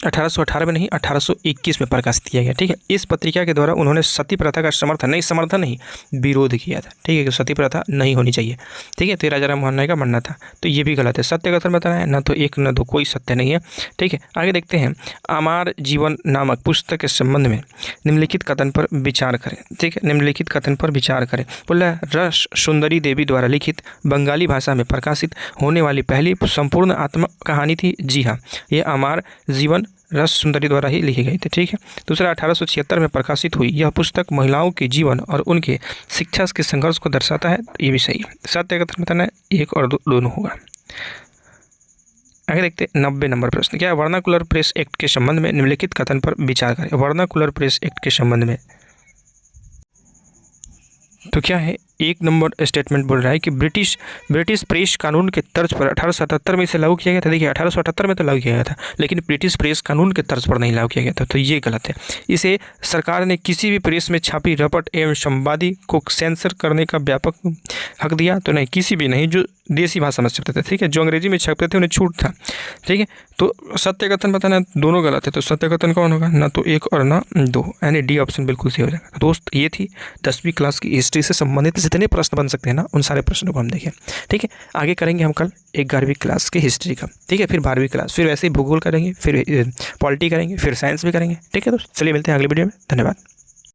1818 में नहीं 1821 में प्रकाशित किया गया, ठीक है। इस पत्रिका के द्वारा उन्होंने सती प्रथा का समर्थन नहीं विरोध किया था, ठीक है, कि सती प्रथा नहीं होनी चाहिए, ठीक है। तो राजा राम मोहन राय का मानना था, तो ये भी गलत है। सत्य कथन बताना है, ना तो 1 ना 2 कोई सत्य नहीं है, ठीक है। आगे देखते हैं अमर जीवन नामक पुस्तक के संबंध में निम्नलिखित कथन पर विचार करें, ठीक है। निम्नलिखित कथन पर विचार करें। बोला रस सुंदरी देवी द्वारा लिखित बंगाली भाषा में प्रकाशित होने वाली पहली संपूर्ण आत्मा कहानी थी, जी हाँ। ये अमर जीवन रस सुंदरी द्वारा ही लिखी गई थी, ठीक है। दूसरा 1876 में प्रकाशित हुई यह पुस्तक महिलाओं के जीवन और उनके शिक्षा के संघर्ष को दर्शाता है, ये भी सही है। सत्य कथन बताना है, 1 और 2 दोनों होगा। आगे देखते हैं 90 नंबर प्रश्न, क्या वर्नाकुलर प्रेस एक्ट के संबंध में निम्नलिखित कथन पर विचार करें। वर्नाकुलर प्रेस एक्ट के संबंध में तो क्या है, 1 नंबर स्टेटमेंट बोल रहा है कि ब्रिटिश प्रेस कानून के तर्ज पर 1877 में इसे लागू किया गया था। देखिए 1878 में तो लागू किया गया था, लेकिन ब्रिटिश प्रेस कानून के तर्ज पर नहीं लागू किया गया था, तो ये गलत है। इसे सरकार ने किसी भी प्रेस में छापी रपट एवं संवादी को सेंसर करने का व्यापक हक दिया, तो नहीं, किसी भी नहीं, जो देसी भाषा में छपते थे, ठीक है, जो अंग्रेजी में छपते थे उन्हें छूट था, ठीक है। तो सत्य कथन बताना, दोनों गलत है, तो सत्य कथन कौन होगा, ना तो 1 और ना 2, यानी डी ऑप्शन बिल्कुल सही हो जाएगा। तो दोस्त ये थी 10वीं क्लास की हिस्ट्री से संबंधित जितने प्रश्न बन सकते हैं ना, उन सारे प्रश्नों को हम देखें, ठीक है। आगे करेंगे हम कल 11वीं क्लास की हिस्ट्री का, ठीक है, फिर 12वीं क्लास, फिर वैसे ही भूगोल करेंगे, फिर पॉलिटी करेंगे, फिर साइंस भी करेंगे, ठीक है दोस्त। चलिए मिलते हैं अगले वीडियो में, धन्यवाद।